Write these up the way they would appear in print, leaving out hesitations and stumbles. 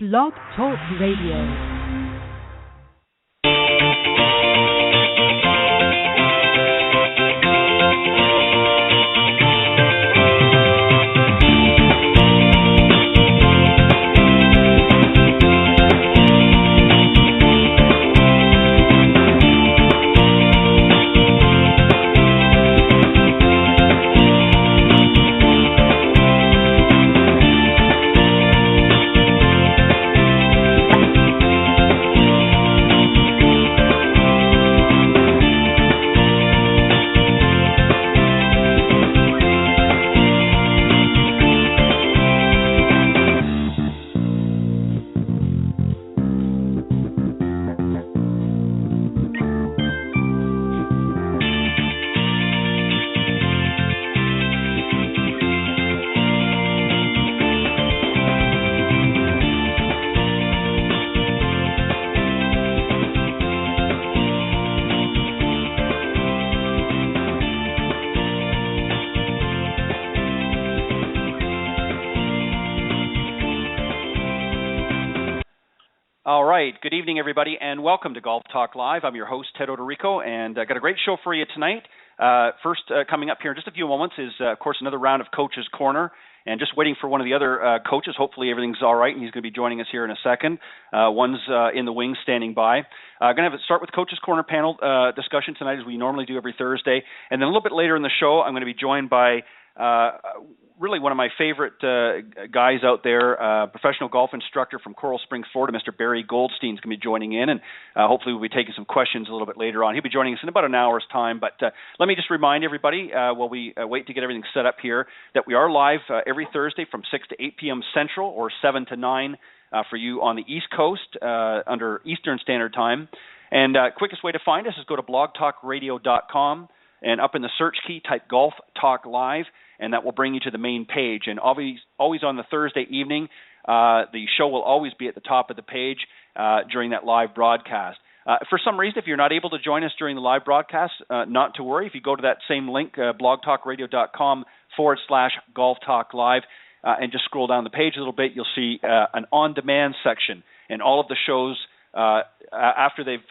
Blog Talk Radio. All right. Good evening, everybody, and welcome to Golf Talk Live. I'm your host, Ted Odorico, and I got a great show for you tonight. First, coming up here in just a few moments is, of course, another round of Coach's Corner, and just waiting for one of the other coaches. Hopefully everything's all right, and he's going to be joining us here in a second. One's in the wings standing by. Going to have it start with Coach's Corner panel discussion tonight, as we normally do every Thursday. And then a little bit later in the show, I'm going to be joined by really one of my favorite guys out there, professional golf instructor from Coral Springs, Florida, Mr. Barry Goldstein is going to be joining in, and hopefully we'll be taking some questions a little bit later on. He'll be joining us in about an hour's time, but let me just remind everybody while we wait to get everything set up here that we are live every Thursday from 6 to 8 p.m. Central or 7 to 9 for you on the East Coast under Eastern Standard Time. And quickest way to find us is go to blogtalkradio.com, and up in the search key, type Golf Talk Live, and that will bring you to the main page. And always on the Thursday evening, the show will always be at the top of the page during that live broadcast. For some reason, if you're not able to join us during the live broadcast, not to worry. If you go to that same link, blogtalkradio.com/Golf Talk Live, and just scroll down the page a little bit, you'll see an on-demand section. And all of the shows, after they've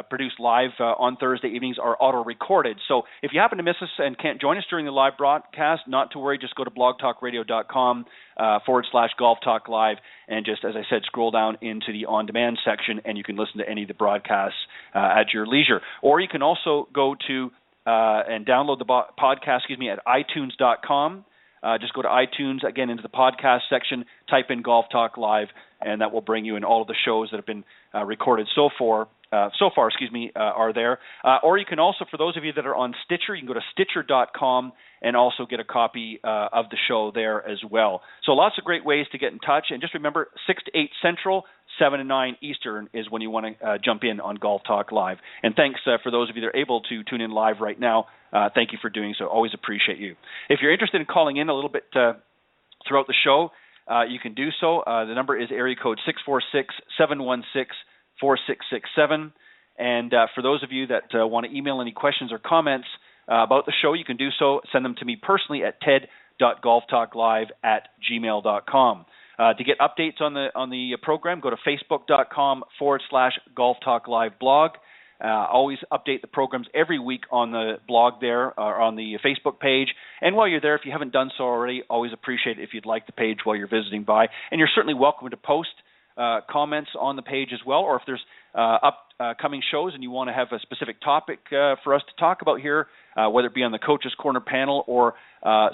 produced live on Thursday evenings, are auto-recorded. So if you happen to miss us and can't join us during the live broadcast, not to worry, just go to blogtalkradio.com/Golf Talk Live, and just, as I said, scroll down into the on-demand section, and you can listen to any of the broadcasts at your leisure. Or you can also go to and download the podcast, at iTunes.com. Just go to iTunes, again, into the podcast section, type in Golf Talk Live, and that will bring you in all of the shows that have been recorded so far, are there. Or you can also, for those of you that are on Stitcher, you can go to Stitcher.com and also get a copy of the show there as well. So lots of great ways to get in touch. And just remember, 6 to 8 Central, 7 to 9 Eastern is when you want to jump in on Golf Talk Live. And thanks for those of you that are able to tune in live right now. Thank you for doing so. Always appreciate you. If you're interested in calling in a little bit throughout the show, you can do so. The number is area code 646-716-4667. And for those of you that want to email any questions or comments about the show, you can do so. Send them to me personally at ted.golftalklive@gmail.com. To get updates on the program, go to facebook.com/Golf Talk Live blog. Always update the programs every week on the blog there, or on the Facebook page. And while you're there, if you haven't done so already, always appreciate it if you'd like the page while you're visiting by. And you're certainly welcome to post comments on the page as well, or if there's upcoming shows and you want to have a specific topic for us to talk about here, whether it be on the Coach's Corner panel or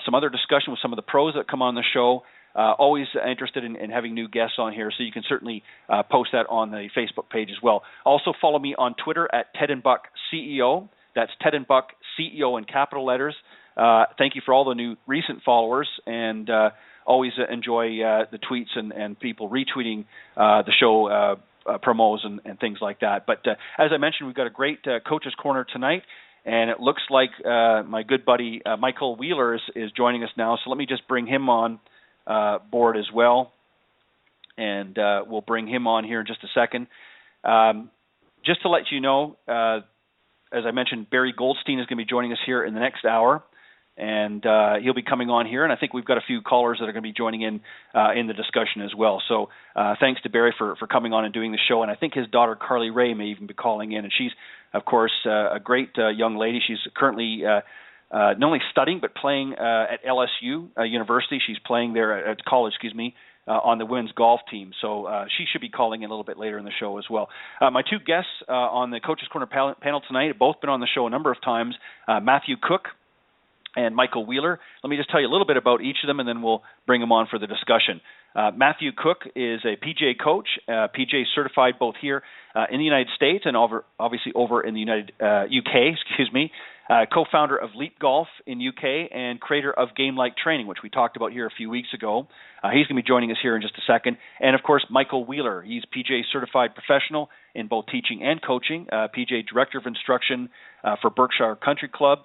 some other discussion with some of the pros that come on the show, always interested in having new guests on here, so you can certainly post that on the Facebook page as well. Also follow me on Twitter at Ted and Buck CEO. That's Ted and Buck CEO in capital letters. Thank you for all the new recent followers, and always enjoy the tweets and people retweeting the show promos and things like that. But as I mentioned, we've got a great Coach's Corner tonight, and it looks like my good buddy Michael Wheeler is joining us now. So let me just bring him on board as well, and we'll bring him on here in just a second. Just to let you know, as I mentioned, Barry Goldstein is going to be joining us here in the next hour. and he'll be coming on here. And I think we've got a few callers that are going to be joining in the discussion as well. So thanks to Barry for coming on and doing the show. And I think his daughter Carly Ray may even be calling in, and she's of course a great young lady. She's currently not only studying but playing at LSU University. She's playing there at college, on the women's golf team. So she should be calling in a little bit later in the show as well. My two guests on the Coaches Corner panel tonight have both been on the show a number of times, Matthew Cooke and Michael Wheeler. Let me just tell you a little bit about each of them, and then we'll bring them on for the discussion. Matthew Cooke is a PGA coach, PGA certified both here in the United States and obviously over in the UK, co-founder of Leap Golf in UK and creator of Game Like Training, which we talked about here a few weeks ago. He's going to be joining us here in just a second. And, of course, Michael Wheeler. He's PGA certified professional in both teaching and coaching, PGA director of instruction for Berkshire Country Club.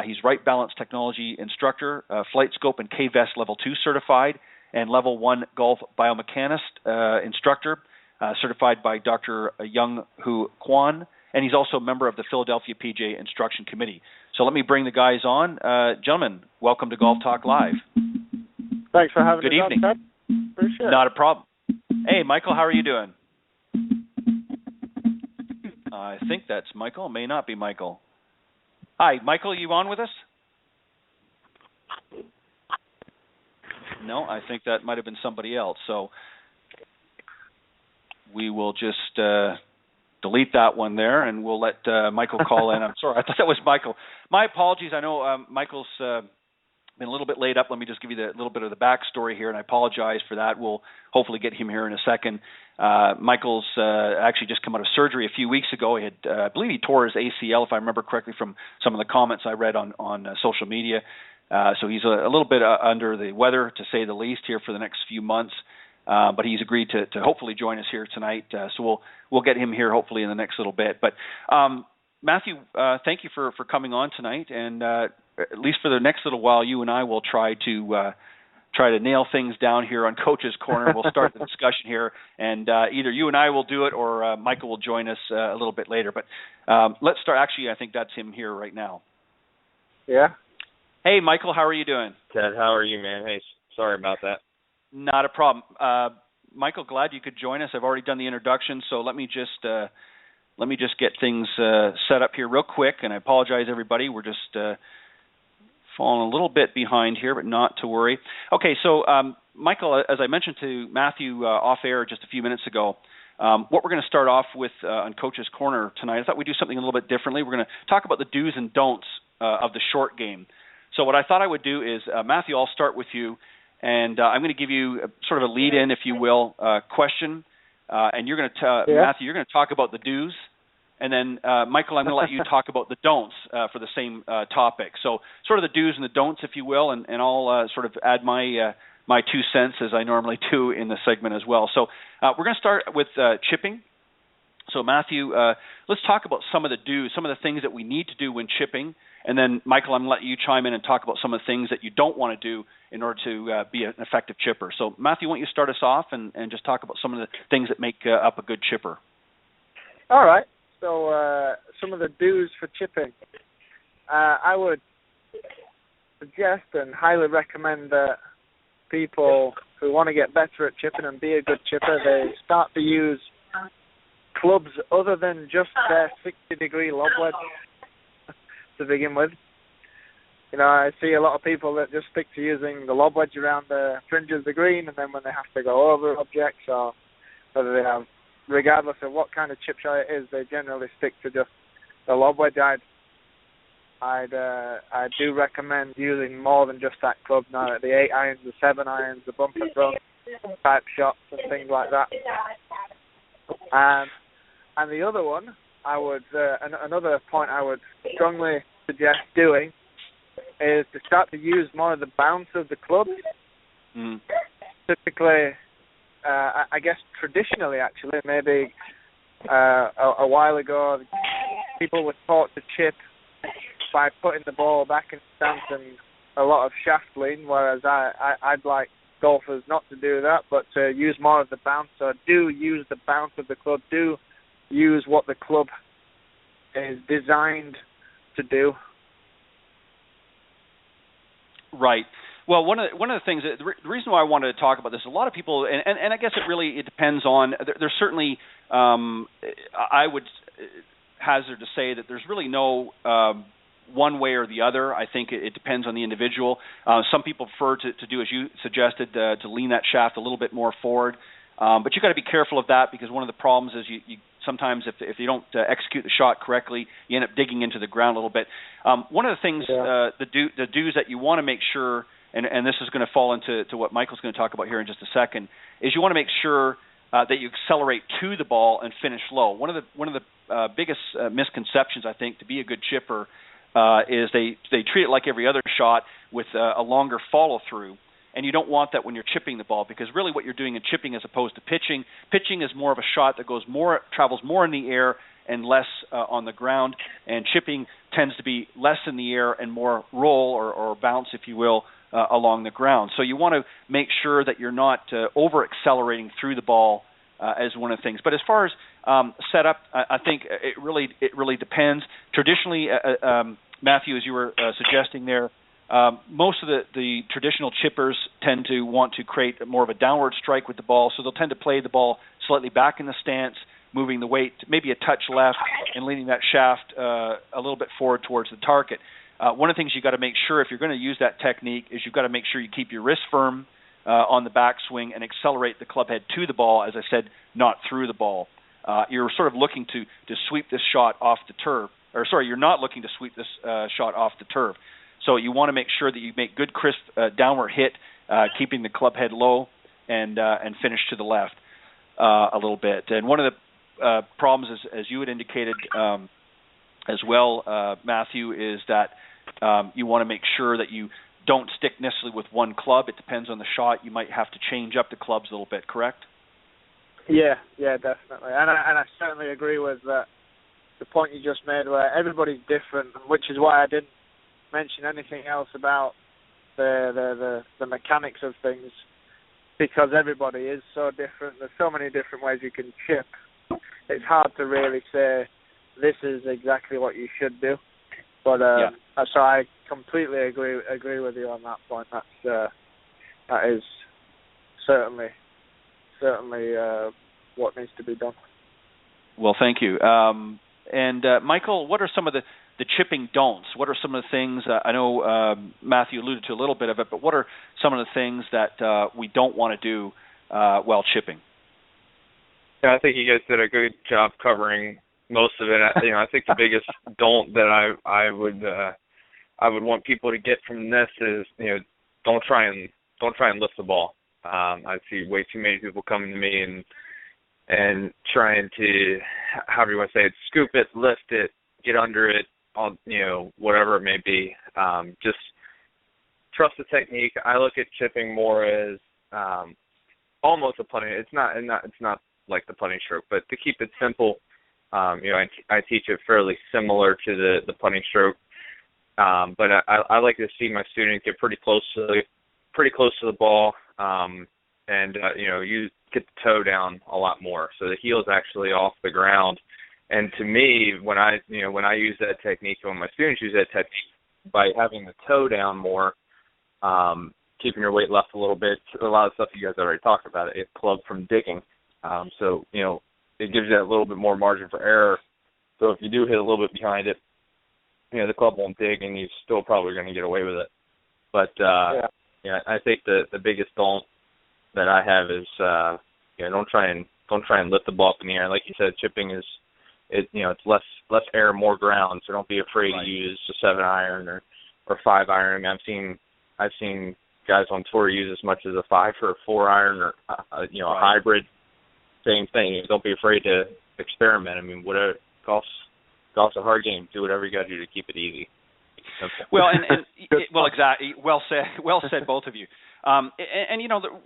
He's Right Balance Technology instructor, Flight Scope and KVEST Level 2 certified, and Level 1 Golf Biomechanist instructor, certified by Dr. Young-Hoo Kwan, and he's also a member of the Philadelphia PGA Instruction Committee. So let me bring the guys on. Gentlemen, welcome to Golf Talk Live. Thanks for having me. Good evening. On, Appreciate it. Not a problem. Hey, Michael, how are you doing? I think that's Michael. May not be Michael. Hi, Michael, are you on with us? No, I think that might have been somebody else. So we will just delete that one there, and we'll let Michael call in. I'm sorry, I thought that was Michael. My apologies. I know Michael's been a little bit laid up. Let me just give you a little bit of the backstory here, and I apologize for that. We'll hopefully get him here in a second. Michael's actually just come out of surgery a few weeks ago. He had, I believe he tore his ACL, if I remember correctly from some of the comments I read on social media. So he's a little bit under the weather, to say the least, here for the next few months. But he's agreed to hopefully join us here tonight. So we'll get him here hopefully in the next little bit. But Matthew, thank you for coming on tonight. And at least for the next little while, you and I will try to nail things down here on Coach's Corner. We'll start the discussion here, and either you and I will do it, or Michael will join us a little bit later. But let's start. Actually, I think that's him here right now. Yeah. Hey, Michael, how are you doing? Ted, how are you, man? Hey, sorry about that. Not a problem. Michael, glad you could join us. I've already done the introduction, so let me just get things set up here real quick. And I apologize, everybody. We're just falling a little bit behind here, but not to worry. Okay, so Michael, as I mentioned to Matthew off air just a few minutes ago, what we're going to start off with on Coach's Corner tonight, I thought we'd do something a little bit differently. We're going to talk about the do's and don'ts of the short game. So what I thought I would do is, Matthew, I'll start with you, and I'm going to give you sort of a lead-in, if you will, question, and you're going to Matthew, you're going to talk about the do's, and then Michael, I'm going to let you talk about the don'ts for the same topic. So sort of the do's and the don'ts, if you will, and I'll sort of add my 2 cents as I normally do in the segment as well. So we're going to start with chipping. So Matthew, let's talk about some of the do's, some of the things that we need to do when chipping. And then, Michael, I'm going to let you chime in and talk about some of the things that you don't want to do in order to be an effective chipper. So, Matthew, why don't you start us off and just talk about some of the things that make up a good chipper? All right. So some of the do's for chipping. I would suggest and highly recommend that people who want to get better at chipping and be a good chipper, they start to use clubs other than just their 60-degree lob wedge to begin with. You know, I see a lot of people that just stick to using the lob wedge around the fringes of the green, and then when they have to go over objects, or whether they have, regardless of what kind of chip shot it is, they generally stick to just the lob wedge. I do recommend using more than just that club now, the 8 irons, the 7 irons, the bumper throw type shots and things like that. And the other one, another point I would strongly suggest doing is to start to use more of the bounce of the club. Typically, I guess traditionally, actually, maybe a while ago, people were taught to chip by putting the ball back in stance and a lot of shaft lean, whereas I'd like golfers not to do that, but to use more of the bounce. So do use the bounce of the club. Do use what the club is designed to do. Right. Well, one of the things, the reason why I wanted to talk about this, a lot of people, and I guess it depends on, there's certainly, I would hazard to say that there's really no one way or the other. I think it depends on the individual. Some people prefer to do, as you suggested, to lean that shaft a little bit more forward. But you've got to be careful of that, because one of the problems is you sometimes if you don't execute the shot correctly, you end up digging into the ground a little bit. One of the things, the do's that you want to make sure, and this is going to fall into what Michael's going to talk about here in just a second, is you want to make sure that you accelerate to the ball and finish low. One of the biggest misconceptions, I think, to be a good chipper is they treat it like every other shot with a longer follow through. And you don't want that when you're chipping the ball, because really what you're doing in chipping as opposed to pitching is more of a shot that travels more in the air and less on the ground, and chipping tends to be less in the air and more roll or bounce, if you will, along the ground. So you want to make sure that you're not over accelerating through the ball as one of the things. But as far as setup, I think it really depends. Traditionally, Matthew, as you were suggesting there, most of the traditional chippers tend to want to create more of a downward strike with the ball, so they'll tend to play the ball slightly back in the stance, moving the weight maybe a touch left and leaning that shaft a little bit forward towards the target. One of the things you've got to make sure, if you're going to use that technique, is you've got to make sure you keep your wrist firm on the backswing and accelerate the club head to the ball, as I said, not through the ball. You're sort of looking to sweep this shot off the turf. You're not looking to sweep this shot off the turf. So you want to make sure that you make good, crisp downward hit, keeping the club head low and finish to the left a little bit. And one of the problems, as you had indicated as well, Matthew, is that you want to make sure that you don't stick necessarily with one club. It depends on the shot. You might have to change up the clubs a little bit, correct? Yeah, definitely. And I certainly agree with the point you just made, where everybody's different, which is why I didn't mention anything else about the mechanics of things, because everybody is so different. There's so many different ways you can chip. It's hard to really say this is exactly what you should do. But so I completely agree with you on that point. That is certainly what needs to be done. Well, thank you. And Michael, what are some of the chipping don'ts? What are some of the things, I know Matthew alluded to a little bit of it, but what are some of the things that we don't want to do while chipping? Yeah, I think you guys did a good job covering most of it. I think the biggest don't that I would want people to get from this is, don't try and lift the ball. I see way too many people coming to me and trying to, however you want to say it, scoop it, lift it, get under it, whatever it may be. Just trust the technique. I look at chipping more as almost a putting. It's not like the putting stroke, but to keep it simple, I teach it fairly similar to the putting stroke. But I like to see my students get pretty close to the ball, and you get the toe down a lot more, so the heel is actually off the ground. And to me, when I use that technique, when my students use that technique, by having the toe down more, keeping your weight left a little bit, a lot of stuff you guys already talked about, it club from digging. So it gives you that little bit more margin for error. So if you do hit a little bit behind it, the club won't dig, and you're still probably going to get away with it. But I think the biggest don't that I have is don't try and lift the ball up in the air. Like you said, chipping is it's less air, more ground. So don't be afraid to use a 7-iron or 5-iron. I mean, I've seen guys on tour use as much as a 5 or a 4-iron or a hybrid. Same thing. Don't be afraid to experiment. I mean, whatever, golf's a hard game. Do whatever you got to do to keep it easy. Well, exactly. Well said, both of you. And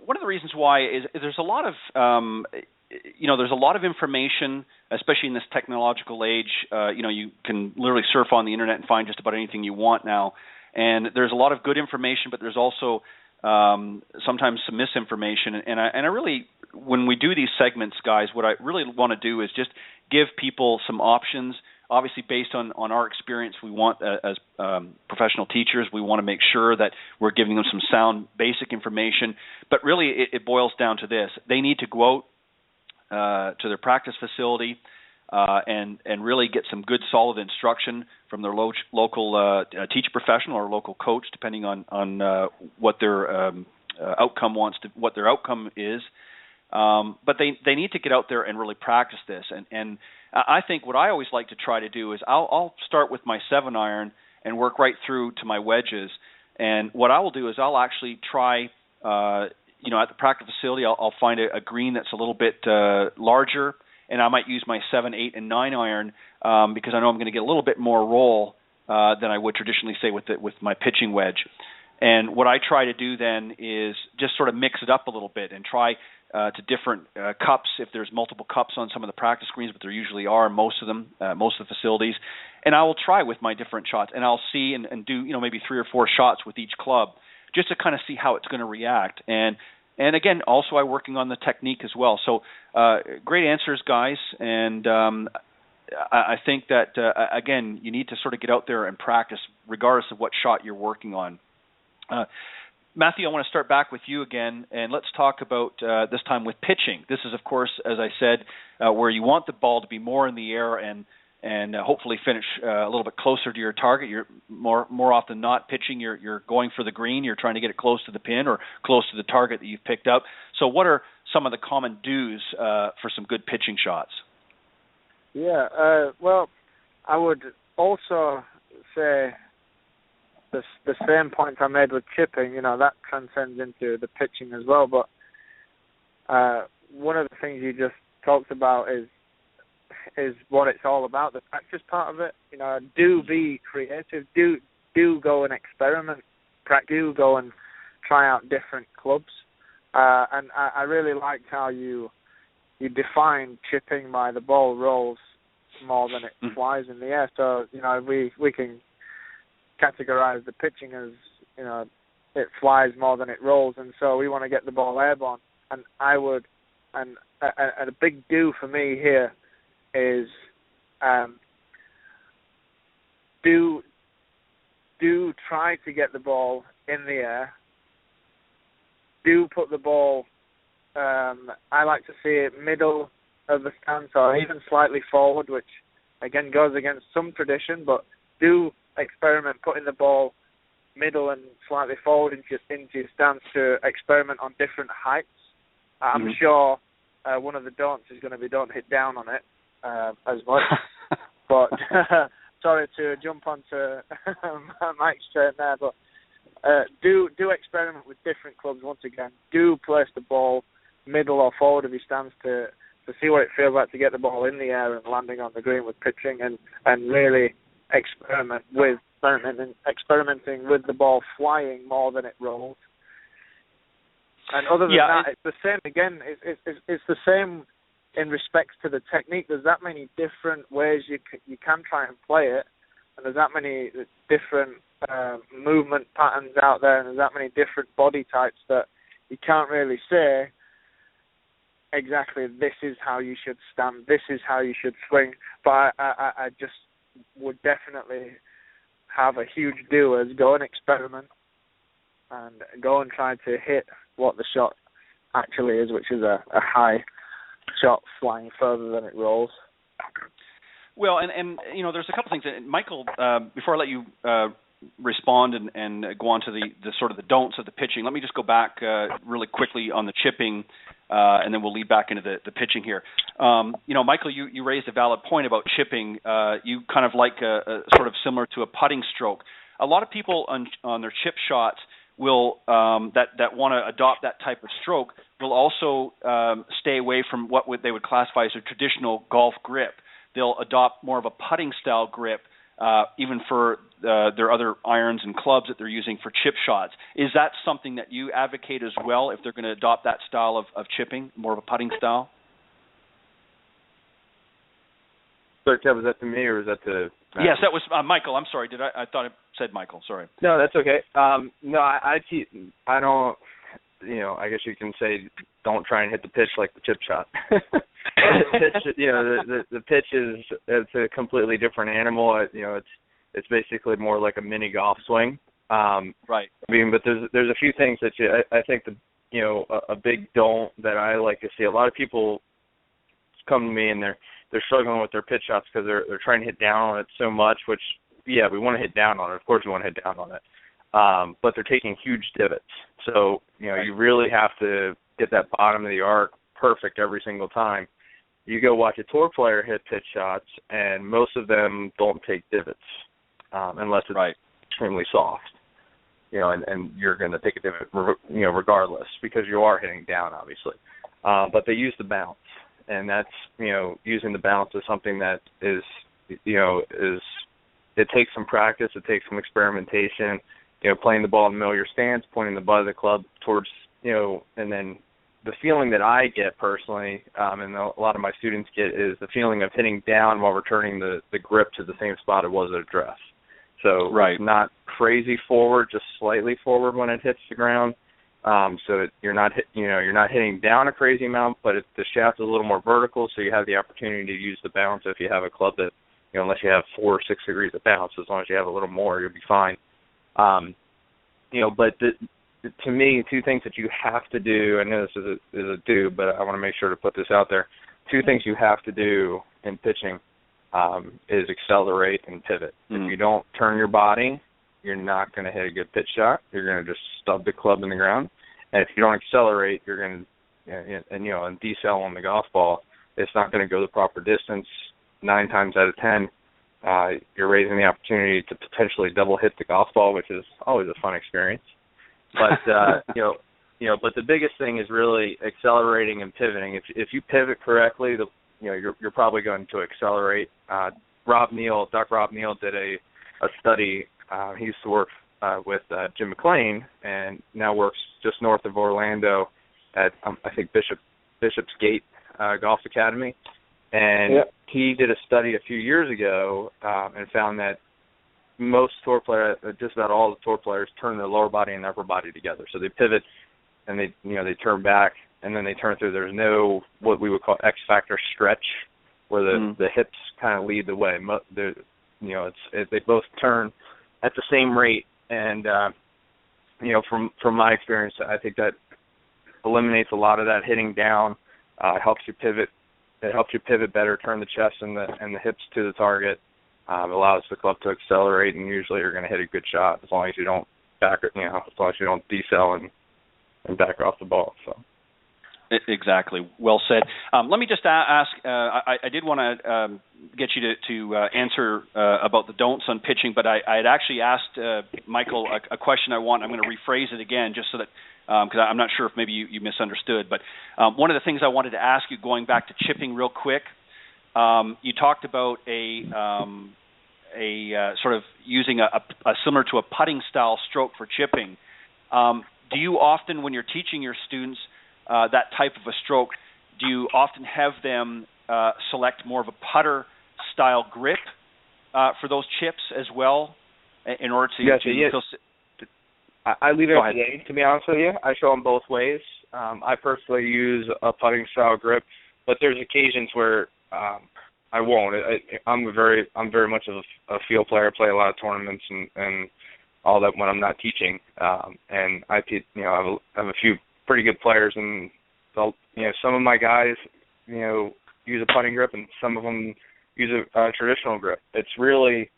one of the reasons why is there's a lot of there's a lot of information, especially in this technological age. You can literally surf on the internet and find just about anything you want now. And there's a lot of good information, but there's also sometimes some misinformation. And I really, when we do these segments, guys, what I really want to do is just give people some options obviously based on our experience, we want, as professional teachers, we want to make sure that we're giving them some sound basic information. But really it boils down to this. They need to go out to their practice facility and really get some good solid instruction from their local teacher professional or local coach, depending on what their what their outcome is. But they need to get out there and really practice this. And I think what I always like to try to do is I'll start with my 7-iron and work right through to my wedges. And what I will do is I'll actually try, at the practice facility, I'll find a green that's a little bit larger, and I might use my 7, 8, and 9-iron because I know I'm going to get a little bit more roll than I would traditionally, say, with my pitching wedge. And what I try to do then is just sort of mix it up a little bit and try to different cups, if there's multiple cups on some of the practice greens, but there usually are most of them, most of the facilities. And I will try with my different shots, and I'll see and do maybe 3 or 4 shots with each club just to kind of see how it's going to react. And again, also I'm working on the technique as well. So great answers, guys. And I think that, again, you need to sort of get out there and practice regardless of what shot you're working on. Matthew, I want to start back with you again, and let's talk about this time with pitching. This is, of course, as I said, where you want the ball to be more in the air and hopefully finish a little bit closer to your target. You're more often than not pitching. You're going for the green. You're trying to get it close to the pin or close to the target that you've picked up. So, what are some of the common do's for some good pitching shots? Yeah, well, I would also say the same point I made with chipping, that transcends into the pitching as well. But one of the things you just talked about is what it's all about, the practice part of it. Do be creative. Do go and experiment. Do go and try out different clubs. And I really liked how you defined chipping by the ball rolls more than it flies in the air. So we can categorize the pitching as it flies more than it rolls, and so we want to get the ball airborne. And a big do for me here is do try to get the ball in the air. Do put the ball, I like to see it middle of the stance or even slightly forward, which again goes against some tradition, but do experiment putting the ball middle and slightly forward into your stance to experiment on different heights. I'm sure one of the don'ts is going to be don't hit down on it as much. But sorry to jump onto Mike's train there, but do experiment with different clubs once again. Do place the ball middle or forward of your stance to see what it feels like to get the ball in the air and landing on the green with pitching, and really experimenting with the ball flying more than it rolls. And other than that, it's the same again. It's the same in respects to the technique. There's that many different ways you can try and play it, and there's that many different movement patterns out there, and there's that many different body types that you can't really say exactly this is how you should stand, this is how you should swing. But I just would definitely have a huge do as go and experiment and go and try to hit what the shot actually is, which is a high shot flying further than it rolls. Well, and there's a couple things. Michael, before I let you respond and go on to the sort of the don'ts of the pitching, let me just go back really quickly on the chipping, and then we'll lead back into the pitching here. Michael, you raised a valid point about chipping. You kind of like a sort of similar to a putting stroke. A lot of people on their chip shots will that want to adopt that type of stroke will also stay away from what they would classify as a traditional golf grip. They'll adopt more of a putting style grip, even for their other irons and clubs that they're using for chip shots. Is that something that you advocate as well if they're going to adopt that style of chipping, more of a putting style? Sorry, Ted, was that to me or was that to Matthew? Yes, that was Michael. I'm sorry. I thought it said Michael. Sorry. No, that's okay. No, I don't, I guess you can say don't try and hit the pitch like the chip shot. The pitch it's a completely different animal. It's basically more like a mini golf swing. Right. I mean, but there's a few things that I think a big don't that I like to see. A lot of people come to me and they're struggling with their pitch shots because they're trying to hit down on it so much, which, yeah, we want to hit down on it. Of course we want to hit down on it. But they're taking huge divots. So, you really have to get that bottom of the arc perfect every single time. You go watch a tour player hit pitch shots, and most of them don't take divots unless it's extremely soft. And you're going to take a divot, regardless, because you are hitting down, obviously. But they use the bounce, and that's, using the bounce is something that is it takes some practice, it takes some experimentation, playing the ball in the middle of your stance, pointing the butt of the club towards, and then the feeling that I get personally, and a lot of my students get, is the feeling of hitting down while returning the grip to the same spot it was at address. So it's not crazy forward, just slightly forward when it hits the ground. So you're not hitting down a crazy amount, but the shaft is a little more vertical, so you have the opportunity to use the bounce if you have a club that, unless you have 4 or 6 degrees of bounce, as long as you have a little more, you'll be fine. But to me, 2 things that you have to do, I know this is a do, but I want to make sure to put this out there. 2 things you have to do in pitching is accelerate and pivot. If you don't turn your body, you're not going to hit a good pitch shot. You're going to just stub the club in the ground. And if you don't accelerate, you're going to, and decel on the golf ball, it's not going to go the proper distance. 9 times out of 10, you're raising the opportunity to potentially double hit the golf ball, which is always a fun experience. But but the biggest thing is really accelerating and pivoting. If you pivot correctly, you're probably going to accelerate. Dr. Rob Neal did a study. He used to work with Jim McLean and now works just north of Orlando at I think Bishop's Gate Golf Academy. And he did a study a few years ago and found that most tour players, just about all the tour players, turn their lower body and upper body together. So they pivot and they turn back and then they turn through. There's no what we would call X factor stretch, where the hips kind of lead the way. They both turn at the same rate, and from my experience, I think that eliminates a lot of that hitting down. It helps you pivot. It helps you pivot better, turn the chest and the hips to the target. Allows the club to accelerate, and usually you're going to hit a good shot as long as you don't as long as you don't decel and back off the ball. So. Exactly. Well said. Let me just ask, I did want to get you to answer about the don'ts on pitching, but I had actually asked Michael a question I'm going to rephrase it again just so that, because I'm not sure if maybe you misunderstood, but one of the things I wanted to ask you, going back to chipping real quick, you talked about a sort of using a similar to a putting style stroke for chipping. Do you often, when you're teaching your students that type of a stroke, do you often have them select more of a putter style grip for those chips as well in order to? Yes. I leave it up to them, to be honest with you. I show them both ways. I personally use a putting style grip, but there's occasions where I won't. I'm very much of a field player. I play a lot of tournaments and all that when I'm not teaching. And I have a few pretty good players, and some of my guys use a putting grip, and some of them use a traditional grip. It's really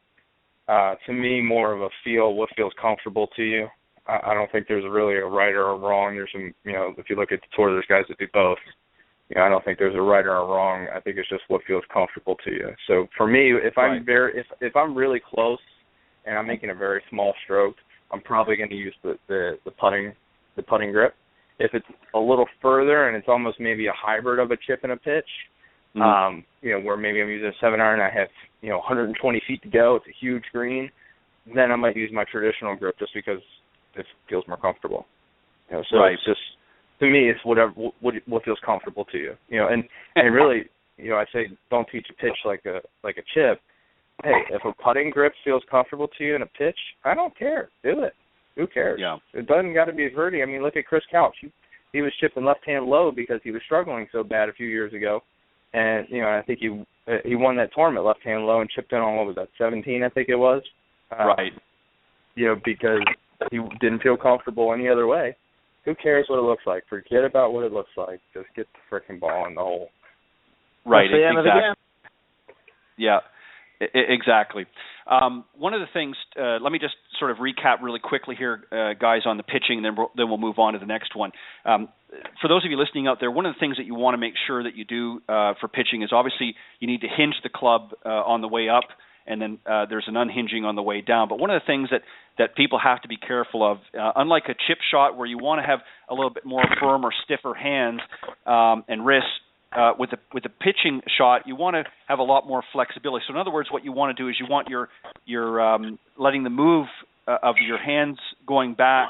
to me more of a what feels comfortable to you. I don't think there's really a right or a wrong. There's some if you look at the tour, there's guys that do both. I don't think there's a right or a wrong. I think it's just what feels comfortable to you. So for me, if I'm really close and I'm making a very small stroke, I'm probably going to use the putting grip. If it's a little further and it's almost maybe a hybrid of a chip and a pitch, where maybe I'm using a 7-iron, I have 120 feet to go, it's a huge green, then I might use my traditional grip just because it feels more comfortable. It's just, to me, it's what feels comfortable to you. And really, I say don't teach a pitch like a chip. Hey, if a putting grip feels comfortable to you in a pitch, I don't care. Do it. Who cares? Yeah. It doesn't got to be pretty. I mean, look at Chris Couch. he was chipping left-hand low because he was struggling so bad a few years ago. And, I think he won that tournament left-hand low and chipped in on, what was that, 17, I think it was? Right. Because he didn't feel comfortable any other way. Who cares what it looks like? Forget about what it looks like. Just get the frickin' ball in the hole. Right, That's the end of the game. Yeah, exactly. One of the things, let me just sort of recap really quickly here, guys, on the pitching, and then we'll move on to the next one. For those of you listening out there, one of the things that you want to make sure that you do for pitching is obviously you need to hinge the club on the way up, and then there's an unhinging on the way down. But one of the things that people have to be careful of, unlike a chip shot where you want to have a little bit more firm or stiffer hands and wrists, with the pitching shot, you want to have a lot more flexibility. So in other words, what you want to do is you want your letting the move of your hands going back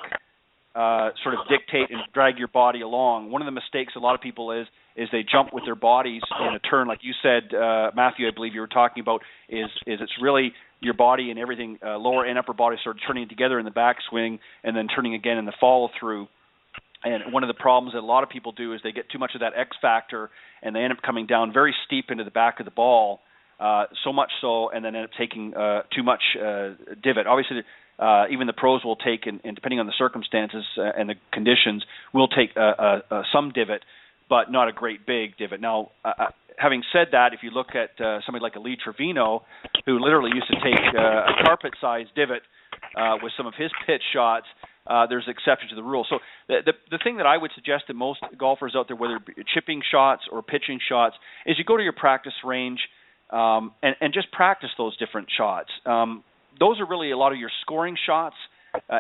sort of dictate and drag your body along. One of the mistakes a lot of people is they jump with their bodies in a turn, like you said, Matthew, I believe you were talking about, is it's really your body and everything, lower and upper body sort of turning together in the backswing and then turning again in the follow-through. And one of the problems that a lot of people do is they get too much of that X factor and they end up coming down very steep into the back of the ball, so much so, and then end up taking too much divot. Obviously, even the pros will take, and depending on the circumstances and the conditions, will take some divot, but not a great big divot. Now, having said that, if you look at somebody like a Lee Trevino, who literally used to take a carpet-sized divot with some of his pitch shots, there's exceptions to the rule. So the thing that I would suggest to most golfers out there, whether it be chipping shots or pitching shots, is you go to your practice range and just practice those different shots. Those are really a lot of your scoring shots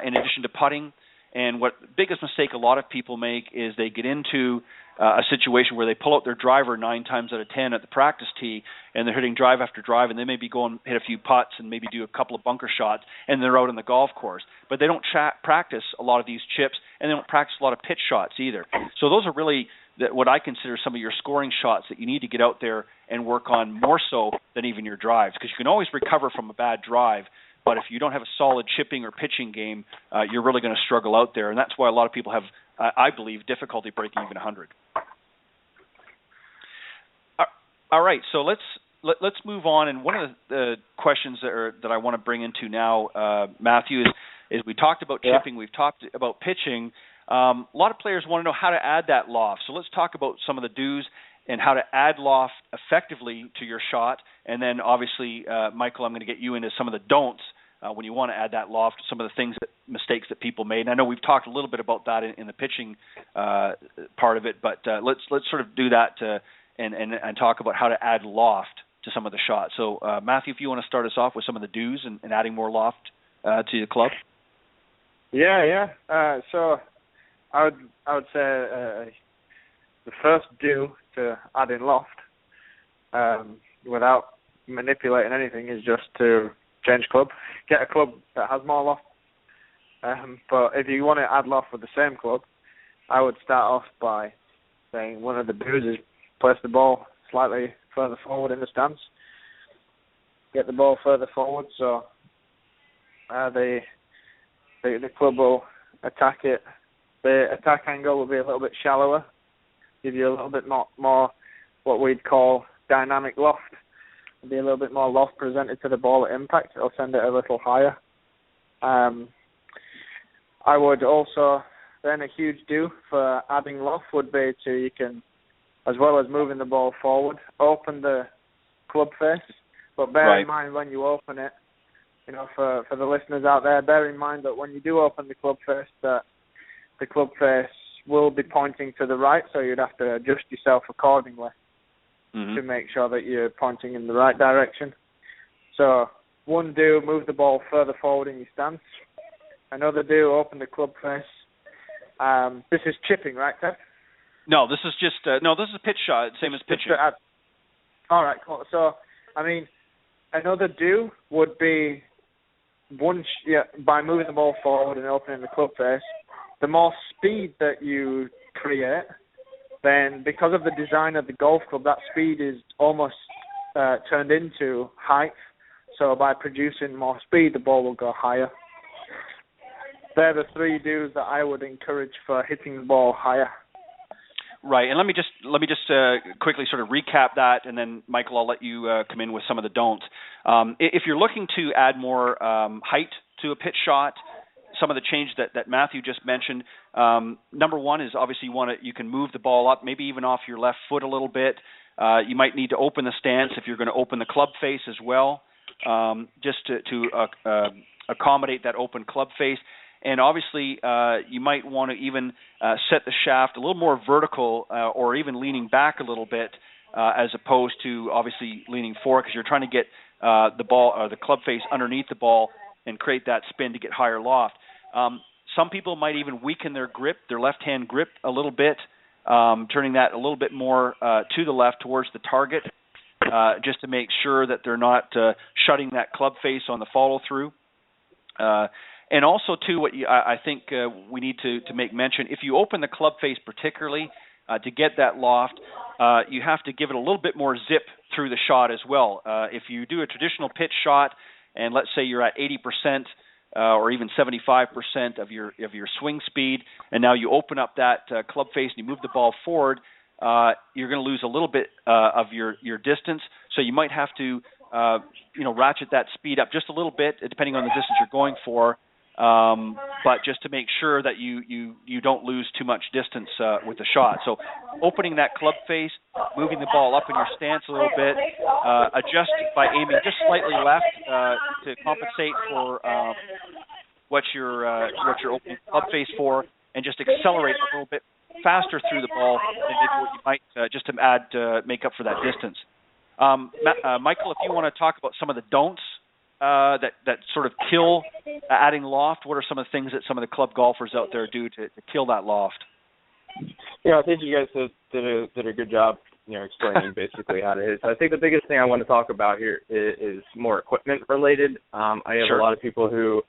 in addition to putting. And what the biggest mistake a lot of people make is they get into a situation where they pull out their driver 9 times out of 10 at the practice tee, and they're hitting drive after drive, and they maybe go and hit a few putts and maybe do a couple of bunker shots, and they're out on the golf course. But they don't practice a lot of these chips, and they don't practice a lot of pitch shots either. So those are really what I consider some of your scoring shots that you need to get out there and work on more so than even your drives, because you can always recover from a bad drive. But if you don't have a solid chipping or pitching game, you're really going to struggle out there. And that's why a lot of people have, I believe, difficulty breaking even 100. All right, so let's move on. And one of the questions that I want to bring into now, Matthew, is we talked about chipping, we've talked about pitching. A lot of players want to know how to add that loft. So let's talk about some of the do's and how to add loft effectively to your shot. And then, obviously, Michael, I'm going to get you into some of the don'ts when you want to add that loft, some of the mistakes that people made. And I know we've talked a little bit about that in the pitching part of it, but let's sort of do that and talk about how to add loft to some of the shots. So, Matthew, if you want to start us off with some of the do's and adding more loft to the club. Yeah. So I would say the first do to add in loft, without manipulating anything, is just to change club. Get a club that has more loft. But if you want to add loft with the same club, I would start off by saying one of the do's is place the ball slightly further forward in the stance. Get the ball further forward so the club will attack it. The attack angle will be a little bit shallower, give you a little bit more what we'd call dynamic loft. There'll be a little bit more loft presented to the ball at impact. It'll send it a little higher. I would also, then a huge do for adding loft would be you can, as well as moving the ball forward, open the club face. But bear in mind when you open it, for the listeners out there, bear in mind that when you do open the club face, that the club face will be pointing to the right, so you'd have to adjust yourself accordingly to make sure that you're pointing in the right direction. So, one do, move the ball further forward in your stance. Another do, open the club face. This is chipping, right, Ted? No, this is just this is a pitch shot, same as pitching. All right, cool. So, another do would be by moving the ball forward and opening the club face. The more speed that you create, then because of the design of the golf club, that speed is almost turned into height. So by producing more speed, the ball will go higher. They're the 3 do's that I would encourage for hitting the ball higher. Right, and let me just quickly sort of recap that, and then Michael, I'll let you come in with some of the don'ts. If you're looking to add more height to a pitch shot, some of the change that Matthew just mentioned. Number one is obviously you can move the ball up, maybe even off your left foot a little bit. You might need to open the stance if you're going to open the club face as well, just to accommodate that open club face. And obviously, you might want to even set the shaft a little more vertical or even leaning back a little bit as opposed to obviously leaning forward, because you're trying to get the ball or the club face underneath the ball and create that spin to get higher loft. Some people might even weaken their grip, their left-hand grip a little bit, turning that a little bit more to the left towards the target, just to make sure that they're not shutting that club face on the follow-through. And also, too, I think we need to make mention, if you open the club face particularly to get that loft, you have to give it a little bit more zip through the shot as well. If you do a traditional pitch shot, and let's say you're at 80% or even 75% of your swing speed, and now you open up that club face and you move the ball forward, you're going to lose a little bit of your distance. So you might have to ratchet that speed up just a little bit, depending on the distance you're going for. But just to make sure that you don't lose too much distance with the shot. So opening that club face, moving the ball up in your stance a little bit, adjust by aiming just slightly left to compensate for what you're opening the club face for, and just accelerate a little bit faster through the ball than maybe what you might just to make up for that distance. Michael, if you want to talk about some of the don'ts that sort of kill adding loft, what are some of the things that some of the club golfers out there do to kill that loft? I think you guys did a good job, explaining basically how to hit. So I think the biggest thing I want to talk about here is more equipment related. I have Sure. a lot of people who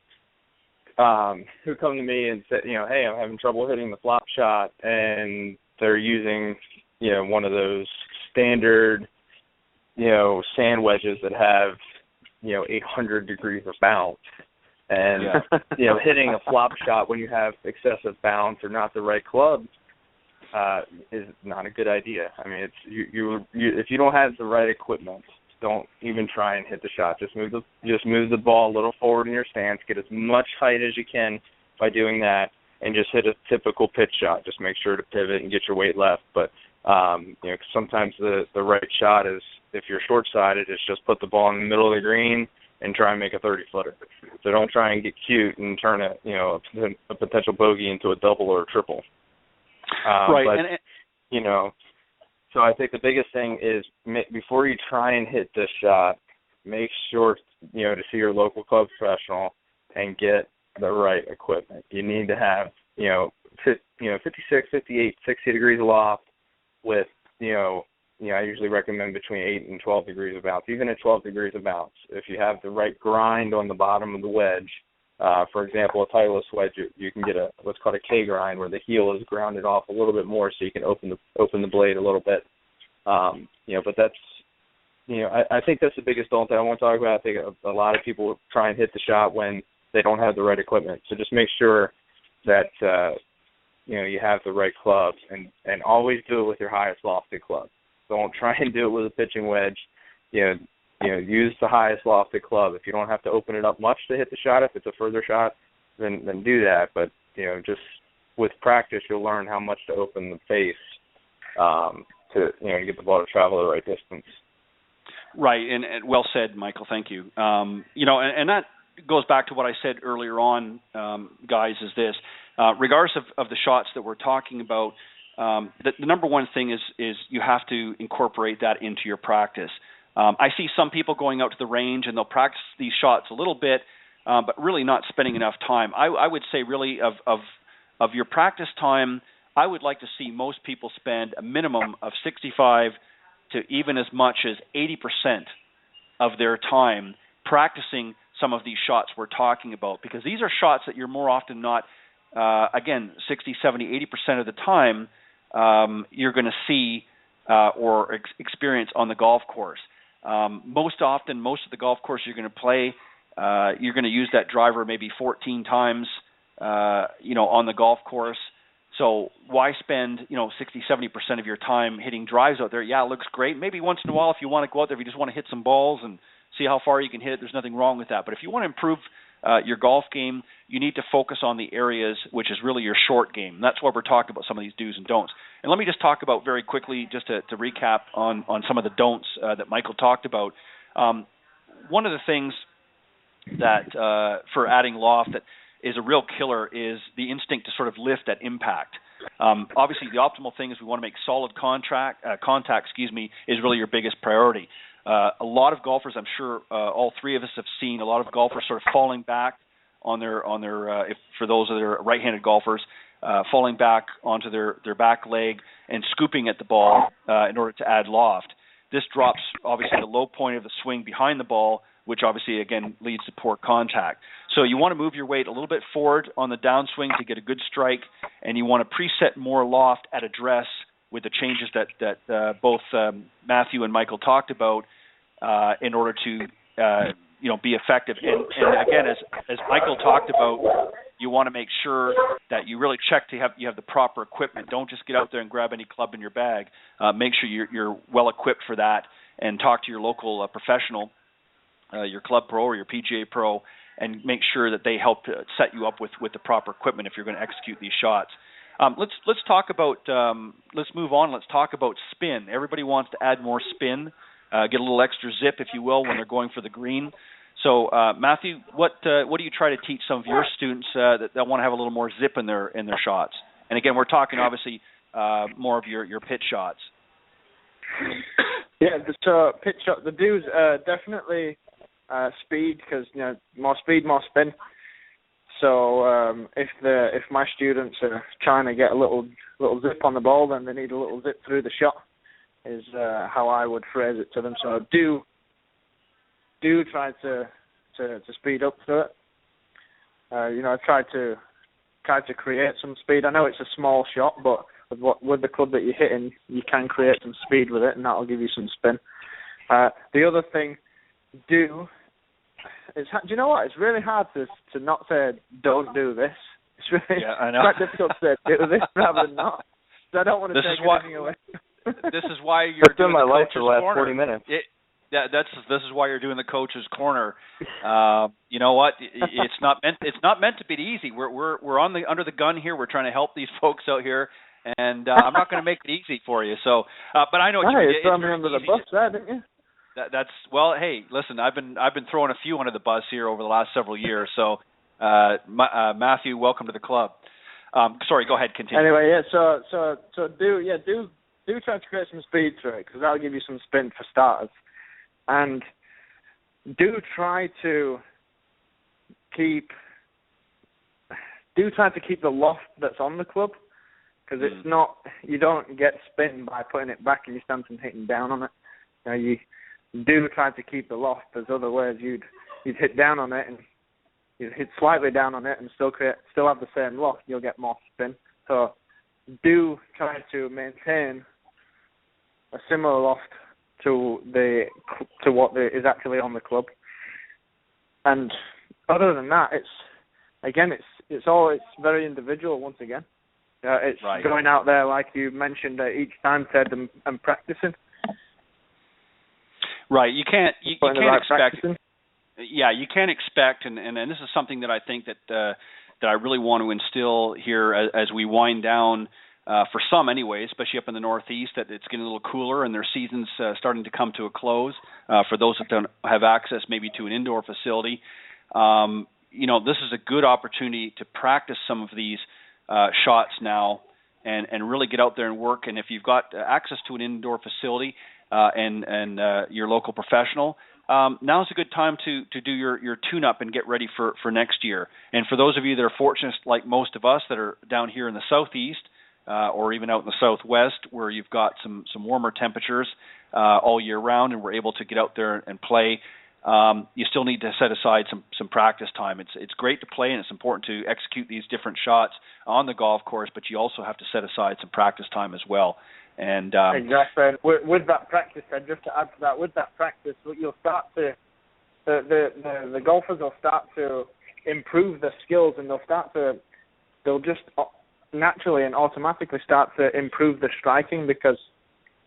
come to me and say, hey, I'm having trouble hitting the flop shot, and they're using, one of those standard, sand wedges that have 800 degrees of bounce, and hitting a flop shot when you have excessive bounce or not the right club is not a good idea. I mean, it's you if you don't have the right equipment, don't even try and hit the shot. Just move the ball a little forward in your stance, get as much height as you can by doing that, and just hit a typical pitch shot. Just make sure to pivot and get your weight left. But sometimes the right shot is, if you're short-sided, is just put the ball in the middle of the green and try and make a 30-footer. So don't try and get cute and turn a potential bogey into a double or a triple. Right. But, so I think the biggest thing is before you try and hit this shot, make sure, to see your local club professional and get the right equipment. You need to have, 56, 58, 60 degrees of loft with, I usually recommend between 8 and 12 degrees of bounce. Even at 12 degrees of bounce, if you have the right grind on the bottom of the wedge, for example, a Titleist wedge, you can get what's called a K grind, where the heel is grounded off a little bit more, so you can open the blade a little bit. But that's, I think that's the biggest don't that I want to talk about. I think a lot of people try and hit the shot when they don't have the right equipment. So just make sure that you have the right clubs, and always do it with your highest lofted club. Don't try and do it with a pitching wedge. Use the highest lofted club. If you don't have to open it up much to hit the shot, if it's a further shot, then do that. But just with practice, you'll learn how much to open the face to get the ball to travel the right distance. Right, and well said, Michael. Thank you. And that goes back to what I said earlier on, guys. Is this regardless of the shots that we're talking about? The number one thing is you have to incorporate that into your practice. I see some people going out to the range and they'll practice these shots a little bit, but really not spending enough time. I would say really of your practice time, I would like to see most people spend a minimum of 65 to even as much as 80% of their time practicing some of these shots we're talking about, because these are shots that you're more often not, again, 60, 70, 80% of the time you're going to see or experience on the golf course. Most often, most of the golf course you're going to play, you're going to use that driver maybe 14 times, on the golf course. So why spend, 60, 70% of your time hitting drives out there? Yeah, it looks great. Maybe once in a while if you want to go out there, if you just want to hit some balls and see how far you can hit it, there's nothing wrong with that. But if you want to improve your golf game, you need to focus on the areas which is really your short game. And that's why we're talking about some of these do's and don'ts. And let me just talk about very quickly, just to recap on some of the don'ts that Michael talked about. One of the things that for adding loft that is a real killer is the instinct to sort of lift at impact. Obviously, the optimal thing is we want to make solid contact, is really your biggest priority. A lot of golfers, I'm sure all three of us have seen a lot of golfers sort of falling back on their if for those that are right-handed golfers, falling back onto their back leg and scooping at the ball in order to add loft. This drops obviously the low point of the swing behind the ball, which obviously again leads to poor contact. So you want to move your weight a little bit forward on the downswing to get a good strike, and you want to preset more loft at address with the changes that both Matthew and Michael talked about in order to be effective. And again, as Michael talked about, you want to make sure that you really check you have the proper equipment. Don't just get out there and grab any club in your bag. Make sure you're well equipped for that, and talk to your local professional, your club pro or your PGA pro, and make sure that they help set you up with the proper equipment if you're going to execute these shots. Let's talk about let's move on. Let's talk about spin. Everybody wants to add more spin, get a little extra zip, if you will, when they're going for the green. So, Matthew, what do you try to teach some of your students that want to have a little more zip in their shots? And again, we're talking obviously more of your pitch shots. Yeah, so pitch shot. The do's definitely speed, because more speed, more spin. So if my students are trying to get a little zip on the ball, then they need a little zip through the shot, is how I would phrase it to them. So do try to speed up through it. Try to create some speed. I know it's a small shot, but with the club that you're hitting, you can create some speed with it, and that'll give you some spin. The other thing, do you know what? It's really hard to not say don't do this. It's really quite difficult to say do this rather than not. So I don't want to take anything away. This is why you're doing my the life coach's for the last corner. 40 minutes. This is why you're doing the coach's corner. You know what? It's not meant to be easy. We're under the gun here. We're trying to help these folks out here, and I'm not going to make it easy for you. So, but I know what you mean. You threw me under the bus there, didn't you? Hey, listen, I've been throwing a few under the bus here over the last several years. So, Matthew, welcome to the club. Sorry, go ahead, continue. Anyway, yeah. So do try to create some speed through it, because that'll give you some spin for starters. And do try to keep the loft that's on the club, because it's not, you don't get spin by putting it back in your stance and hitting down on it. You do try to keep the loft. There's other ways you'd hit down on it, and you'd hit slightly down on it and still have the same loft. You'll get more spin. So do try to maintain a similar loft to what is actually on the club. And other than that, it's very individual once again. It's going out there, like you mentioned, each time, Ted, and practicing. Right, you can't expect. Yeah, you can't expect, and this is something that I think that I really want to instill here as we wind down. For some, anyways, especially up in the Northeast, that it's getting a little cooler and their season's starting to come to a close. For those that don't have access maybe to an indoor facility, this is a good opportunity to practice some of these shots now and really get out there and work. And if you've got access to an indoor facility and your local professional, now's a good time to do your tune-up and get ready for next year. And for those of you that are fortunate, like most of us, that are down here in the Southeast, or even out in the Southwest, where you've got some warmer temperatures all year round, and we're able to get out there and play, you still need to set aside some practice time. It's great to play, and it's important to execute these different shots on the golf course, but you also have to set aside some practice time as well. And exactly. With that practice, and just to add to that, with that practice, you'll start to the golfers will start to improve their skills, and they'll just naturally and automatically start to improve the striking, because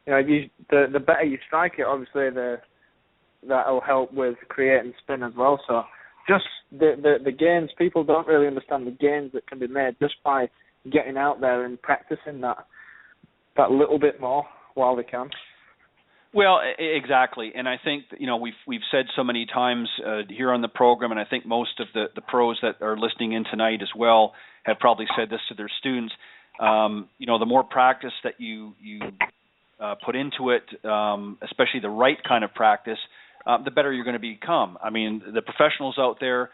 the better you strike it, obviously that'll help with creating spin as well. So just the gains, people don't really understand the gains that can be made just by getting out there and practicing that little bit more while they can. Well, exactly, and I think we've said so many times here on the program, and I think most of the pros that are listening in tonight as well have probably said this to their students. The more practice that you put into it, especially the right kind of practice, the better you're going to become. I mean, the professionals out there,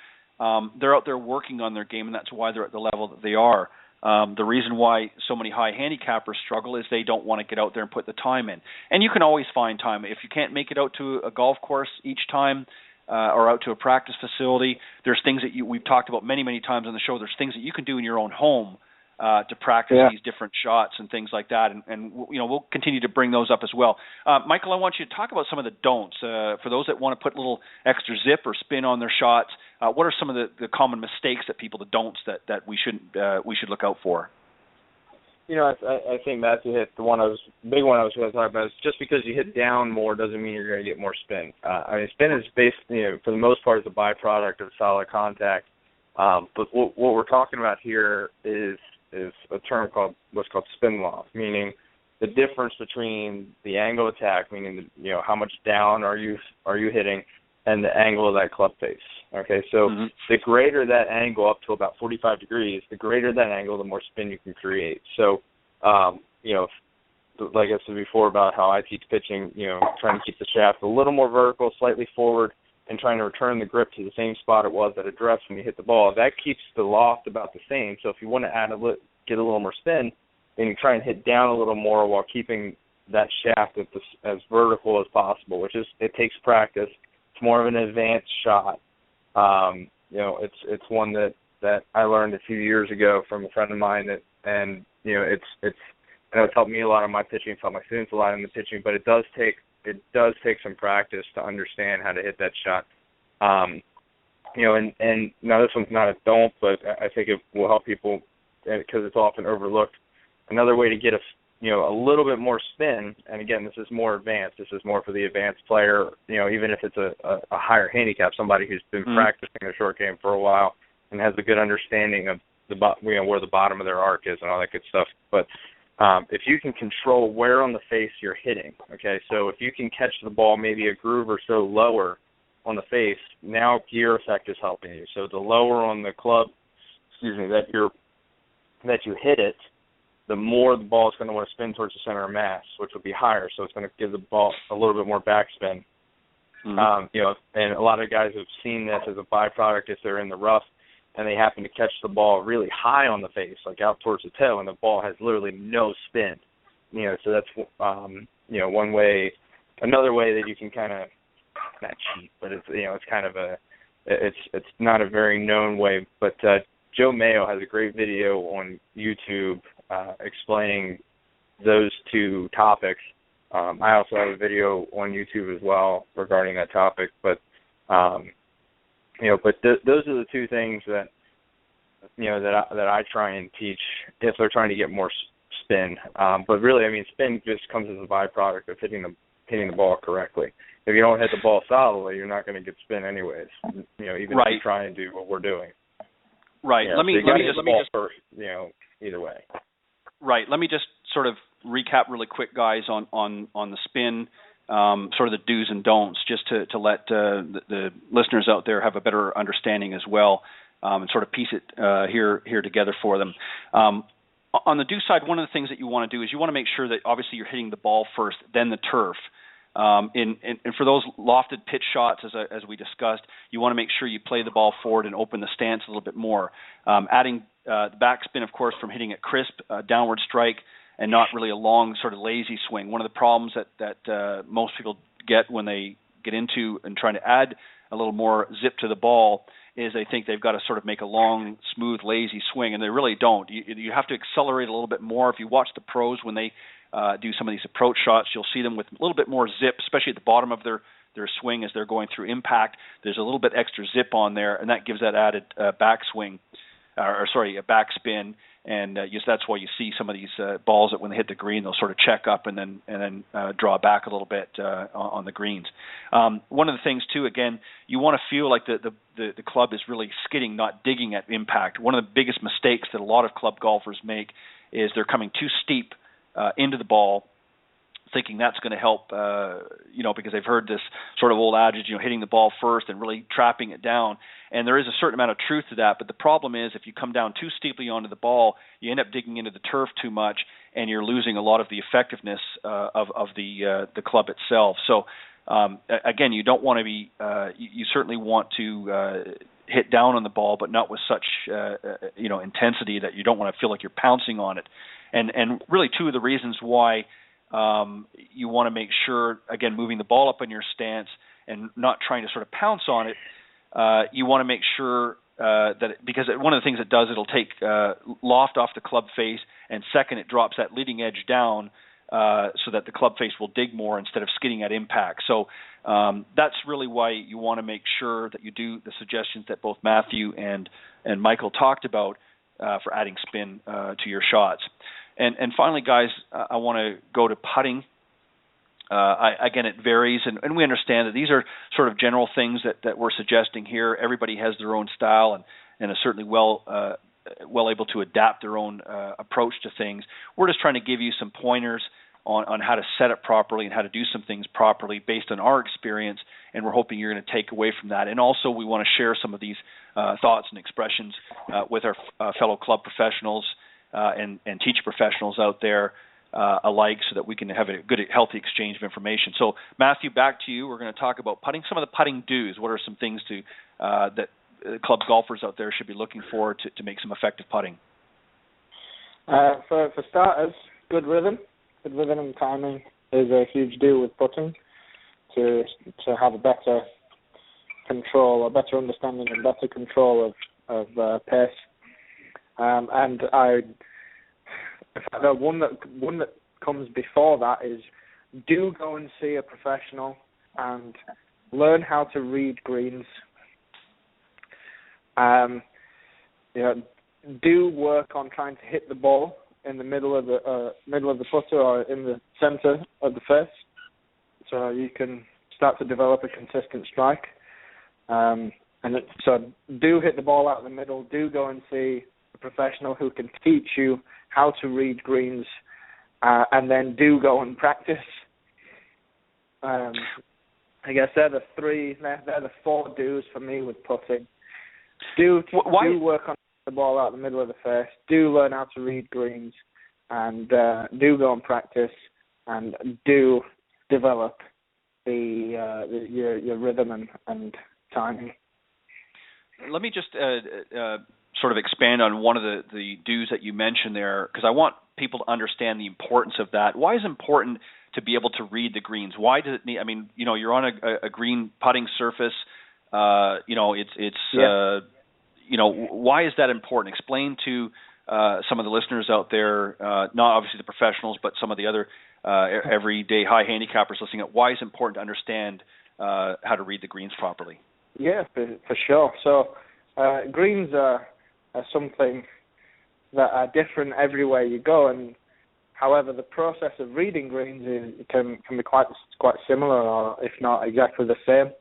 they're out there working on their game, and that's why they're at the level that they are. The reason why so many high handicappers struggle is they don't want to get out there and put the time in. And you can always find time. If you can't make it out to a golf course each time or out to a practice facility, there's things that we've talked about many, many times on the show. There's things that you can do in your own home to practice these different shots and things like that. And we'll continue to bring those up as well. Michael, I want you to talk about some of the don'ts. For those that want to put a little extra zip or spin on their shots, what are some of the common mistakes that people, the don'ts that we should look out for? I think Matthew hit the big one I was going to talk about. Is just because you hit down more doesn't mean you're going to get more spin. Spin is basically, for the most part, is a byproduct of solid contact. But what we're talking about here is a term what's called spin loss, meaning the difference between the angle of attack, meaning how much down are you hitting, and the angle of that club face. Okay, so the greater that angle, up to about 45 degrees, the greater that angle, the more spin you can create. So, like I said before about how I teach pitching, trying to keep the shaft a little more vertical, slightly forward, and trying to return the grip to the same spot it was at address when you hit the ball. That keeps the loft about the same. So if you want to get a little more spin, then you try and hit down a little more while keeping that shaft as vertical as possible, it takes practice. It's more of an advanced shot. It's one that I learned a few years ago from a friend of mine and it's helped me a lot on my pitching, it's helped my students a lot in the pitching, but it does take some practice to understand how to hit that shot. And now this one's not a don't, but I think it will help people because it's often overlooked. Another way to get a little bit more spin, and again, this is more advanced. This is more for the advanced player, even if it's a higher handicap, somebody who's been practicing their short game for a while and has a good understanding of where the bottom of their arc is and all that good stuff. But if you can control where on the face you're hitting, okay, so if you can catch the ball maybe a groove or so lower on the face, now gear effect is helping you. So the lower on the club, that you hit it, the more the ball is going to want to spin towards the center of mass, which will be higher. So it's going to give the ball a little bit more backspin. And a lot of guys have seen this as a byproduct if they're in the rough and they happen to catch the ball really high on the face, like out towards the toe, and the ball has literally no spin. So that's one way. Another way that you can kind of not cheat, but it's kind of it's not a very known way. But Joe Mayo has a great video on YouTube explaining those two topics. I also have a video on YouTube as well regarding that topic. But those are the two things that that I try and teach if they're trying to get more spin. But really, spin just comes as a byproduct of hitting the ball correctly. If you don't hit the ball solidly, you're not going to get spin anyways. Even if you try and do what we're doing. Right. Let me just first, either way. Right. Let me just sort of recap really quick, guys, on the spin, sort of the do's and don'ts, just to let the listeners out there have a better understanding as well, and sort of piece it here together for them. On the do side, one of the things that you want to do is you want to make sure that obviously you're hitting the ball first, then the turf. And for those lofted pitch shots, as we discussed, you want to make sure you play the ball forward and open the stance a little bit more. Adding the backspin, of course, from hitting it crisp, downward strike, and not really a long sort of lazy swing. One of the problems that most people get when they get into and trying to add a little more zip to the ball is they think they've got to sort of make a long, smooth, lazy swing, and they really don't. You have to accelerate a little bit more. If you watch the pros when they do some of these approach shots, you'll see them with a little bit more zip, especially at the bottom of their swing as they're going through impact. There's a little bit extra zip on there, and that gives that added backspin. And that's why you see some of these balls that when they hit the green, they'll sort of check up and then draw back a little bit on the greens. One of the things too, again, you want to feel like the club is really skidding, not digging at impact. One of the biggest mistakes that a lot of club golfers make is they're coming too steep into the ball, thinking that's going to help, because they've heard this sort of old adage, hitting the ball first and really trapping it down. And there is a certain amount of truth to that. But the problem is if you come down too steeply onto the ball, you end up digging into the turf too much, and you're losing a lot of the effectiveness of the club itself. So, again, you don't want to be, you certainly want to hit down on the ball, but not with such, intensity that you don't want to feel like you're pouncing on it. And really two of the reasons why you want to make sure, again, moving the ball up in your stance and not trying to sort of pounce on it, you want to make sure because one of the things it does, it'll take loft off the club face, and second, it drops that leading edge down so that the club face will dig more instead of skidding at impact. So that's really why you want to make sure that you do the suggestions that both Matthew and Michael talked about for adding spin to your shots. And finally, guys, I want to go to putting. Again, it varies, and we understand that these are sort of general things that we're suggesting here. Everybody has their own style and is certainly well able to adapt their own approach to things. We're just trying to give you some pointers on how to set it properly and how to do some things properly based on our experience, and we're hoping you're going to take away from that. And also we want to share some of these thoughts and expressions with our fellow club professionals and teacher professionals out there alike, so that we can have a good, healthy exchange of information. So, Matthew, back to you. We're going to talk about putting, some of the putting do's. What are some things that club golfers out there should be looking for to make some effective putting? For starters, good rhythm and timing is a huge deal with putting. To have a better control, a better understanding, and better control of pace. And the one that comes before that is, do go and see a professional and learn how to read greens. Do work on trying to hit the ball in the middle of the putter or in the center of the face, so you can start to develop a consistent strike. So do hit the ball out of the middle. Do go and see a professional who can teach you how to read greens, and then do go and practice. I guess they're the four do's for me with putting. Do work on the ball out of the middle of the face. Do learn how to read greens, and do go and practice, and do develop your rhythm and timing. Let me just sort of expand on one of the do's that you mentioned there, because I want people to understand the importance of that. Why is it important to be able to read the greens? Why does it need? I mean, you're on a green putting surface. Why is that important? Explain to some of the listeners out there, not obviously the professionals, but some of the other everyday high handicappers listening, at why is it important to understand how to read the greens properly? Yeah, for sure. So greens are something that are different everywhere you go, and however, the process of reading greens can be quite similar, or if not exactly the same.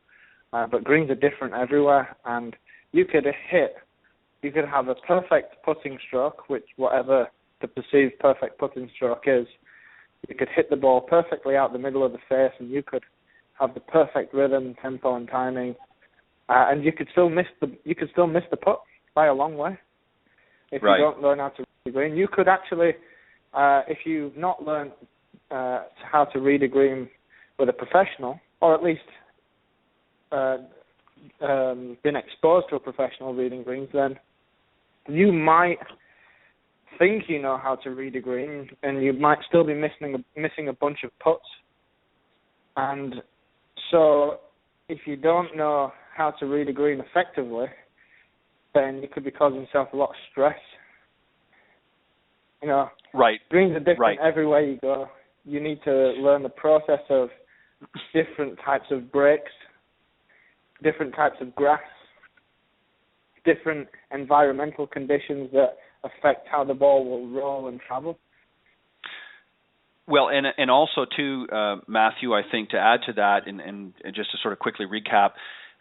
But greens are different everywhere, and you could have a perfect putting stroke, which whatever the perceived perfect putting stroke is, you could hit the ball perfectly out the middle of the face, and you could have the perfect rhythm, tempo, and timing, and you could still miss the putt by a long way if you don't learn how to read the green. You could actually, if you've not learned how to read a green with a professional, or at least been exposed to a professional reading greens, then you might think you know how to read a green, and you might still be missing a bunch of putts. And so, if you don't know how to read a green effectively, then you could be causing yourself a lot of stress. Greens are different everywhere you go. You need to learn the process of different types of breaks, different types of grass, different environmental conditions that affect how the ball will roll and travel. Well, and also too, Matthew, I think to add to that, and just to sort of quickly recap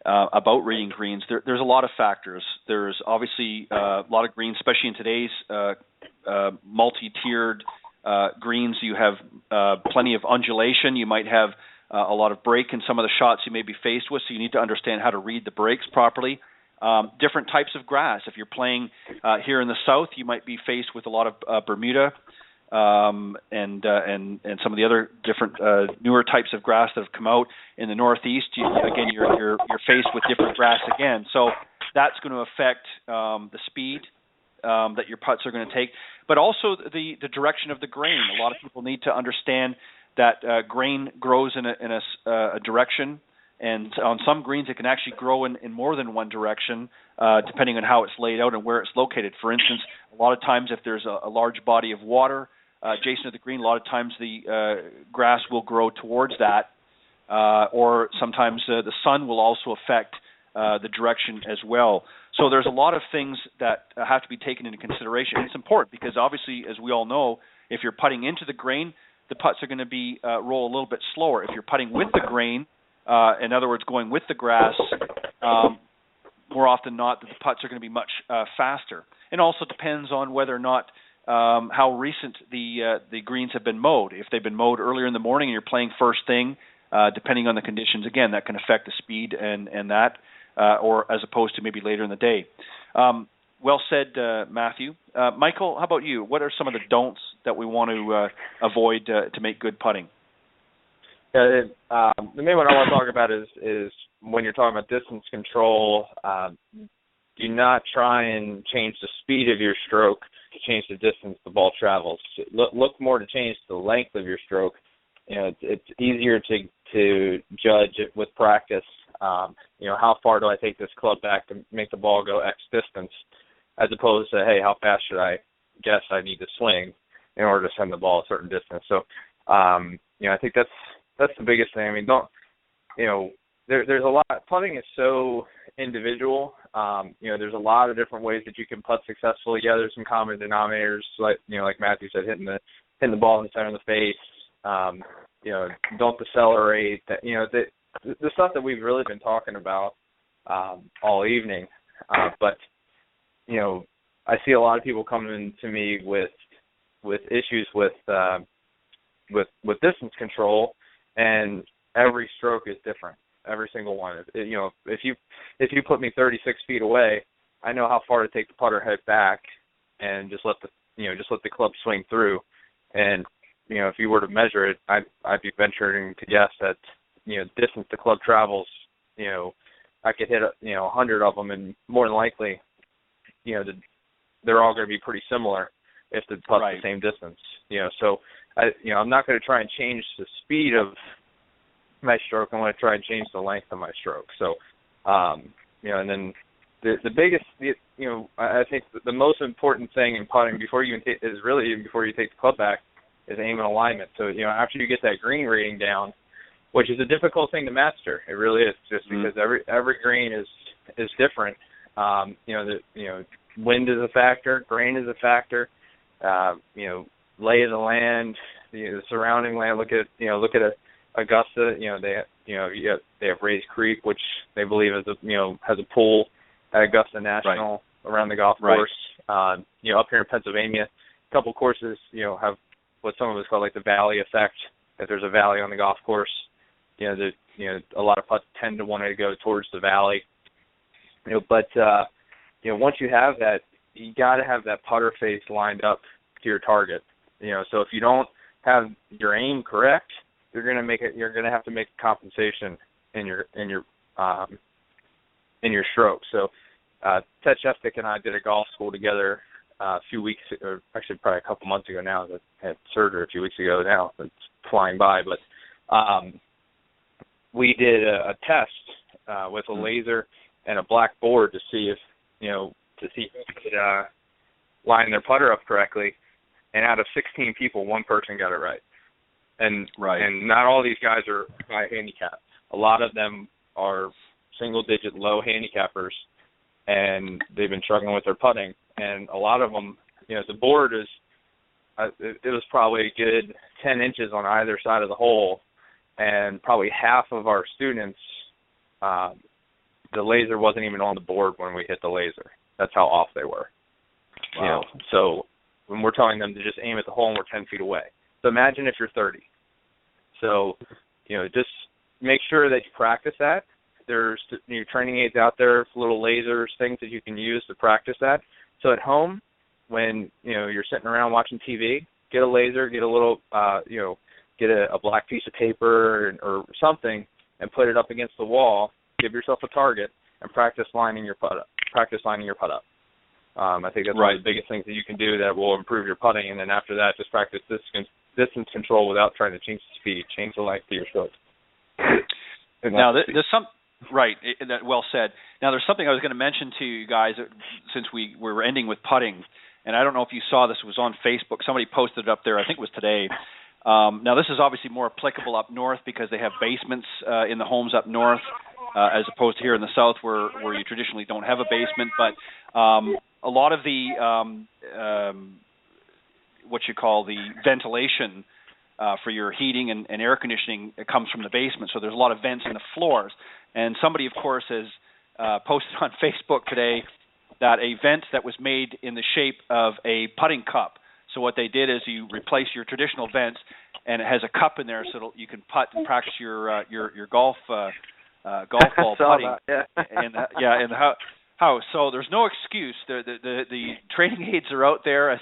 about reading greens, there's a lot of factors. There's obviously a lot of greens, especially in today's multi-tiered greens. You have plenty of undulation. You might have a lot of break in some of the shots you may be faced with, so you need to understand how to read the breaks properly. Different types of grass. If you're playing here in the south, you might be faced with a lot of Bermuda and some of the other different newer types of grass that have come out. In the northeast, you're faced with different grass again. So that's going to affect the speed that your putts are going to take, but also the direction of the grain. A lot of people need to understand that grain grows in a direction, and on some greens it can actually grow in more than one direction, depending on how it's laid out and where it's located. For instance, a lot of times if there's a large body of water adjacent to the green, a lot of times the grass will grow towards that, or sometimes the sun will also affect the direction as well. So there's a lot of things that have to be taken into consideration. It's important because obviously, as we all know, if you're putting into the grain, the putts are going to be roll a little bit slower. If you're putting with the grain, in other words, going with the grass, more often not, the putts are going to be much faster. It also depends on whether or not how recent the greens have been mowed. If they've been mowed earlier in the morning and you're playing first thing, depending on the conditions, again, that can affect the speed and that, or as opposed to maybe later in the day. Well said, Matthew. Michael, how about you? What are some of the don'ts that we want to avoid to make good putting? Yeah, the main one I want to talk about is when you're talking about distance control, do not try and change the speed of your stroke to change the distance the ball travels. Look more to change the length of your stroke. You know, it's easier to judge it with practice. You know, how far do I take this club back to make the ball go X distance, as opposed to, hey, how fast should I guess I need to swing in order to send the ball a certain distance. So, you know, I think that's the biggest thing. I mean, there's a lot. Putting is so individual. You know, there's a lot of different ways that you can putt successfully. Yeah, there's some common denominators, like Matthew said, hitting the ball in the center of the face. You know, don't decelerate. That, you know, the stuff that we've really been talking about all evening. But you know, I see a lot of people coming to me with issues with distance control, and every stroke is different. Every single one. You know, if you put me 36 feet away, I know how far to take the putter head back and just let the club swing through. And you know, if you were to measure it, I'd be venturing to guess that, you know, distance the club travels, you know, I could hit 100 of them, and more than likely, you know, they're all going to be pretty similar if the putt's the same distance. You know, so I'm not going to try and change the speed of my stroke. I want to try and change the length of my stroke. So, you know, and then the biggest, you know, I think the most important thing in putting before you take the club back is aim and alignment. So, you know, after you get that green rating down, which is a difficult thing to master, it really is, just because every green is different. You know, wind is a factor, grain is a factor. You know, lay of the land, the surrounding land. Look at Augusta. You know, they have Rays Creek, which they believe has a pool at Augusta National around the golf course. You know, up here in Pennsylvania, a couple courses, you know, have what some of us call like the valley effect. If there's a valley on the golf course, you know, a lot of putts tend to want to go towards the valley. You know, but you know, once you have that, you got to have that putter face lined up to your target. You know, so if you don't have your aim correct, you're going to have to make a compensation in your stroke. So Ted Sheftick and I did a golf school together a few weeks, or actually probably a couple months ago now. I had surgery a few weeks ago now. It's flying by, but we did a test with a laser and a black board to see if who could line their putter up correctly. And out of 16 people, one person got it right. And not all these guys are high handicap. A lot of them are single-digit low handicappers, and they've been struggling with their putting. And a lot of them the board is it was probably a good 10 inches on either side of the hole, and probably half of our students, the laser wasn't even on the board when we hit the laser. That's how off they were. Wow. So when we're telling them to just aim at the hole and we're 10 feet away. So imagine if you're 30. So, just make sure that you practice that. There's training aids out there, little lasers, things that you can use to practice that. So at home, when you're sitting around watching TV, get a laser, get a little, get a black piece of paper or something, and put it up against the wall. Give yourself a target and practice lining your putt up. I think that's one of the biggest things that you can do that will improve your putting. And then after that, just practice distance control without trying to change the speed. Change the length of your stroke. Now, there's some right. That well said. Now, there's something I was going to mention to you guys since we were ending with putting, and I don't know if you saw this. It was on Facebook. Somebody posted it up there. I think it was today. Now, this is obviously more applicable up north because they have basements in the homes up north, as opposed to here in the south where you traditionally don't have a basement. But a lot of the what you call the ventilation for your heating and air conditioning comes from the basement. So there's a lot of vents in the floors. And somebody, of course, has posted on Facebook today that a vent that was made in the shape of a putting cup. So what they did is you replace your traditional vents, and it has a cup in there so you can putt and practice your golf ball putting. In the house. So there's no excuse. The training aids are out there, as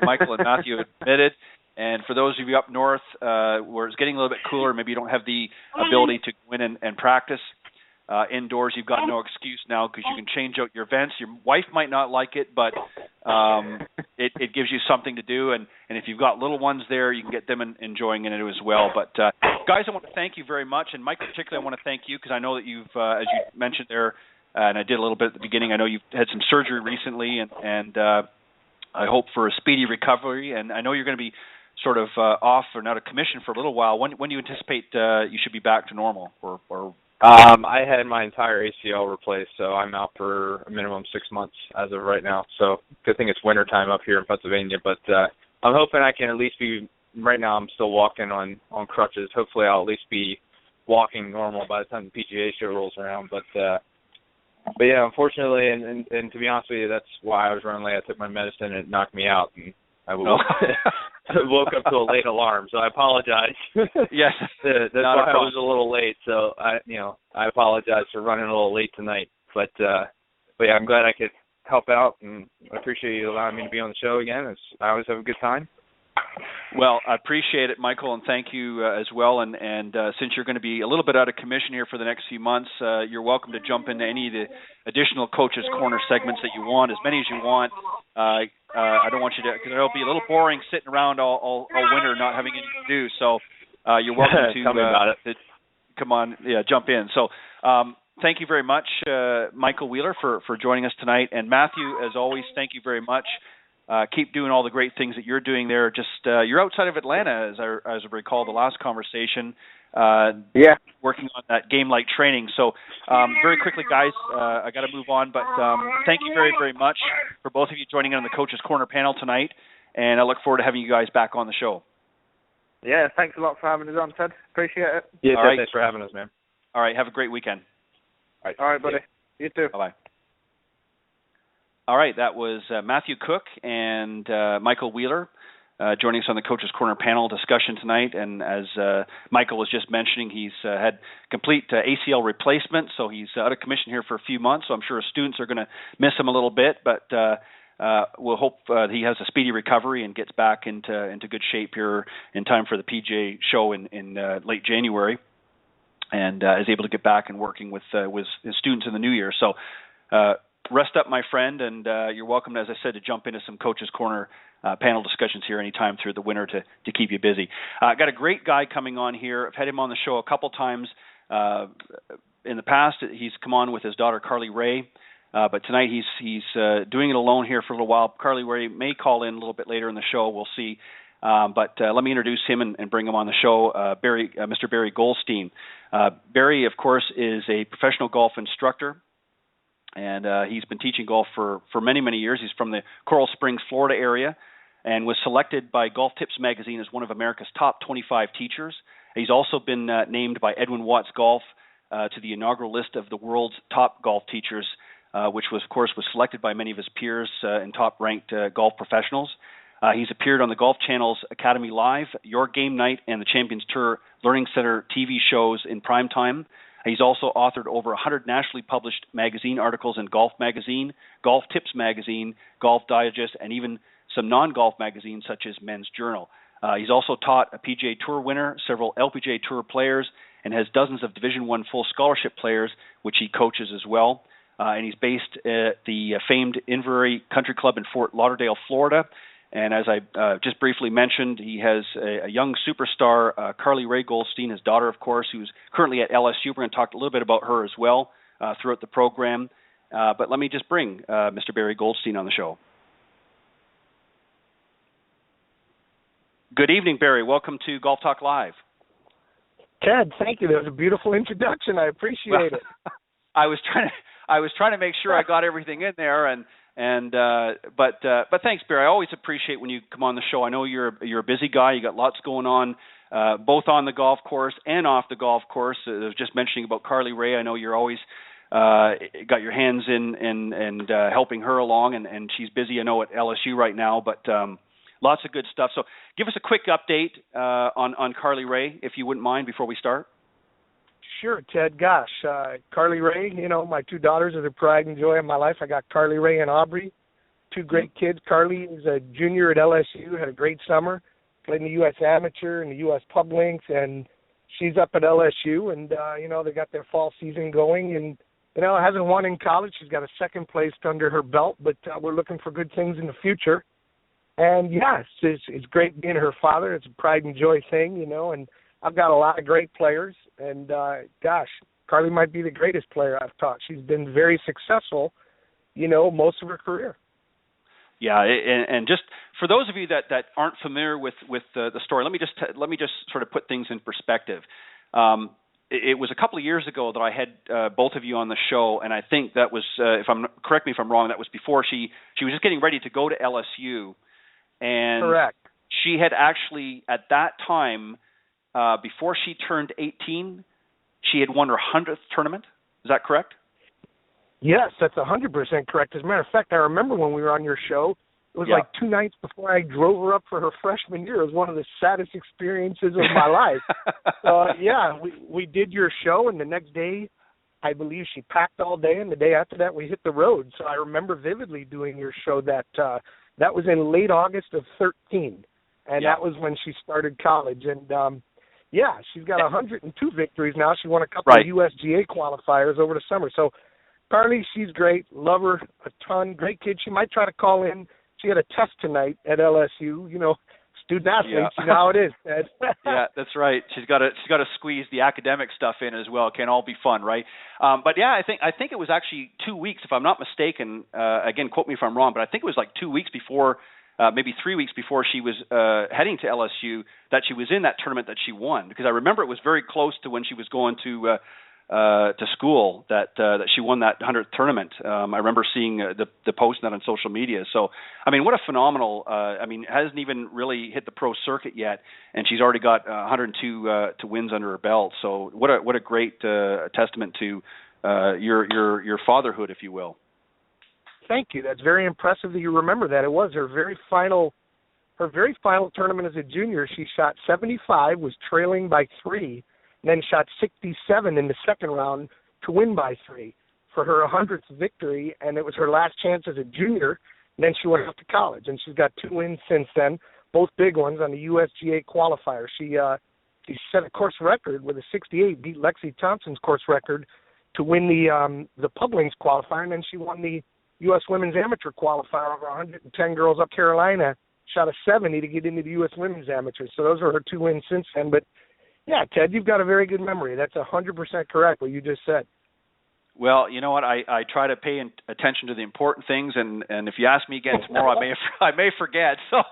Michael and Matthew admitted. And for those of you up north where it's getting a little bit cooler, maybe you don't have the ability to go in and practice indoors, you've got no excuse now because you can change out your vents. Your wife might not like it, but it gives you something to do. And if you've got little ones there, you can get them enjoying it as well. But, guys, I want to thank you very much. And, Mike, particularly, I want to thank you because I know that you've, as you mentioned there, and I did a little bit at the beginning, I know you've had some surgery recently, and I hope for a speedy recovery. And I know you're going to be sort of off or out of commission for a little while. When do you anticipate you should be back to normal? I had my entire ACL replaced, so I'm out for a minimum 6 months as of right now. So good thing it's winter time up here in Pennsylvania. But I'm hoping I can at least be, right now I'm still walking on crutches. Hopefully I'll at least be walking normal by the time the PGA show rolls around. But yeah, unfortunately, and to be honest with you, that's why I was running late. I took my medicine and it knocked me out. And I woke up to a late alarm, so I apologize. Yes, that's why I was a little late. So I apologize for running a little late tonight. But yeah, I'm glad I could help out, and I appreciate you allowing me to be on the show again. I always have a good time. Well, I appreciate it, Michael, and thank you as well. And since you're going to be a little bit out of commission here for the next few months, you're welcome to jump into any of the additional Coach's Corner segments that you want, as many as you want. I don't want you to, because it'll be a little boring sitting around all winter not having anything to do. So you're welcome to, Tell me about it. Come on, jump in. So thank you very much, Michael Wheeler, for joining us tonight. And Matthew, as always, thank you very much. Keep doing all the great things that you're doing there. Just you're outside of Atlanta, as I recall the last conversation. Working on that game-like training. So very quickly, guys, I got to move on. But thank you very, very much for both of you joining in on the Coach's Corner panel tonight. And I look forward to having you guys back on the show. Yeah, thanks a lot for having us on, Ted. Appreciate it. Yeah, all right. Thanks for having us, man. All right, have a great weekend. All right, buddy. You too. Bye-bye. All right, that was Matthew Cooke and Michael Wheeler joining us on the Coach's Corner panel discussion tonight. And as Michael was just mentioning, he's had complete ACL replacement, so he's out of commission here for a few months. So I'm sure his students are going to miss him a little bit, but we'll hope he has a speedy recovery and gets back into good shape here in time for the PGA show in late January, and is able to get back and working with his students in the new year. So rest up, my friend, and you're welcome, as I said, to jump into some Coach's Corner panel discussions here anytime through the winter to keep you busy. I've got a great guy coming on here. I've had him on the show a couple times in the past. He's come on with his daughter, Carly Ray, but tonight he's doing it alone here for a little while. Carly Ray may call in a little bit later in the show. We'll see. But let me introduce him and bring him on the show, Mr. Barry Goldstein. Barry, of course, is a professional golf instructor. And he's been teaching golf for many, many years. He's from the Coral Springs, Florida area, and was selected by Golf Tips magazine as one of America's top 25 teachers. He's also been named by Edwin Watts Golf to the inaugural list of the world's top golf teachers, which was, of course, was selected by many of his peers and top-ranked golf professionals. He's appeared on the Golf Channel's Academy Live, Your Game Night, and the Champions Tour Learning Center TV shows in prime time. He's also authored over 100 nationally published magazine articles in Golf Magazine, Golf Tips Magazine, Golf Digest, and even some non-golf magazines such as Men's Journal. He's also taught a PGA Tour winner, several LPGA Tour players, and has dozens of Division I full scholarship players, which he coaches as well. And he's based at the famed Invery Country Club in Fort Lauderdale, Florida. And as I just briefly mentioned, he has a young superstar, Carly Rae Goldstein, his daughter, of course, who's currently at LSU. We're going to talk a little bit about her as well throughout the program. But let me just bring Mr. Barry Goldstein on the show. Good evening, Barry. Welcome to Golf Talk Live. Ted, thank you. That was a beautiful introduction. I appreciate it. I was trying to make sure I got everything in there, but thanks, Barry. I always appreciate when you come on the show. I know you're a busy guy. You got lots going on, both on the golf course and off the golf course. I was just mentioning about Carly Rae. I know you're always got your hands in and helping her along, and she's busy. I know at LSU right now, but lots of good stuff. So give us a quick update on Carly Rae, if you wouldn't mind, before we start. Sure, Ted. Gosh, Carly Rae, my two daughters are the pride and joy of my life. I got Carly Rae and Aubrey, two great kids. Carly is a junior at LSU, had a great summer, played in the U.S. Amateur and the U.S. Pub Links, and she's up at LSU, and, they got their fall season going, and, hasn't won in college. She's got a second place under her belt, but we're looking for good things in the future. And, yes, it's great being her father. It's a pride and joy thing, and I've got a lot of great players, and gosh, Carly might be the greatest player I've taught. She's been very successful, most of her career. Yeah, and just for those of you that aren't familiar with the story, let me just sort of put things in perspective. It was a couple of years ago that I had both of you on the show, and I think that was, correct me if I'm wrong, that was before she was just getting ready to go to LSU, and correct. She had actually at that time. Before she turned 18, she had won her 100th tournament. Is that correct? Yes, that's 100% correct. As a matter of fact, I remember when we were on your show, it was like 2 nights before I drove her up for her freshman year. It was one of the saddest experiences of my life. We did your show, and the next day, I believe she packed all day, and the day after that, we hit the road. So I remember vividly doing your show that was in late August of 13, and that was when she started college. And she's got 102 victories now. She won a couple of USGA qualifiers over the summer. So, Carly, she's great. Love her a ton. Great kid. She might try to call in. She had a test tonight at LSU. Student athletes, you know how it is, Ed. Yeah, that's right. She's got to squeeze the academic stuff in as well. It can't all be fun, right? But I think it was actually 2 weeks, if I'm not mistaken. Again, quote me if I'm wrong, but I think it was like 2 weeks before. Maybe 3 weeks before she was heading to LSU, that she was in that tournament that she won. Because I remember it was very close to when she was going to school that she won that 100th tournament. I remember seeing the post on social media. So, what a phenomenal. Hasn't even really hit the pro circuit yet, and she's already got 102 wins under her belt. So, what a great testament to your fatherhood, if you will. Thank you. That's very impressive that you remember that. It was her very final tournament as a junior. She shot 75, was trailing by 3, and then shot 67 in the second round to win by 3 for her 100th victory, and it was her last chance as a junior. And then she went off to college, and she's got 2 wins since then, both big ones on the USGA qualifier. She set a course record with a 68, beat Lexi Thompson's course record to win the Pub Links qualifier, and then she won the U.S. Women's Amateur qualifier over 110 girls up Carolina, shot a 70 to get into the U.S. Women's Amateur. So those are her 2 wins since then. But, yeah, Ted, you've got a very good memory. That's 100% correct, what you just said. Well, you know what? I try to pay attention to the important things, and if you ask me again tomorrow, I may forget. So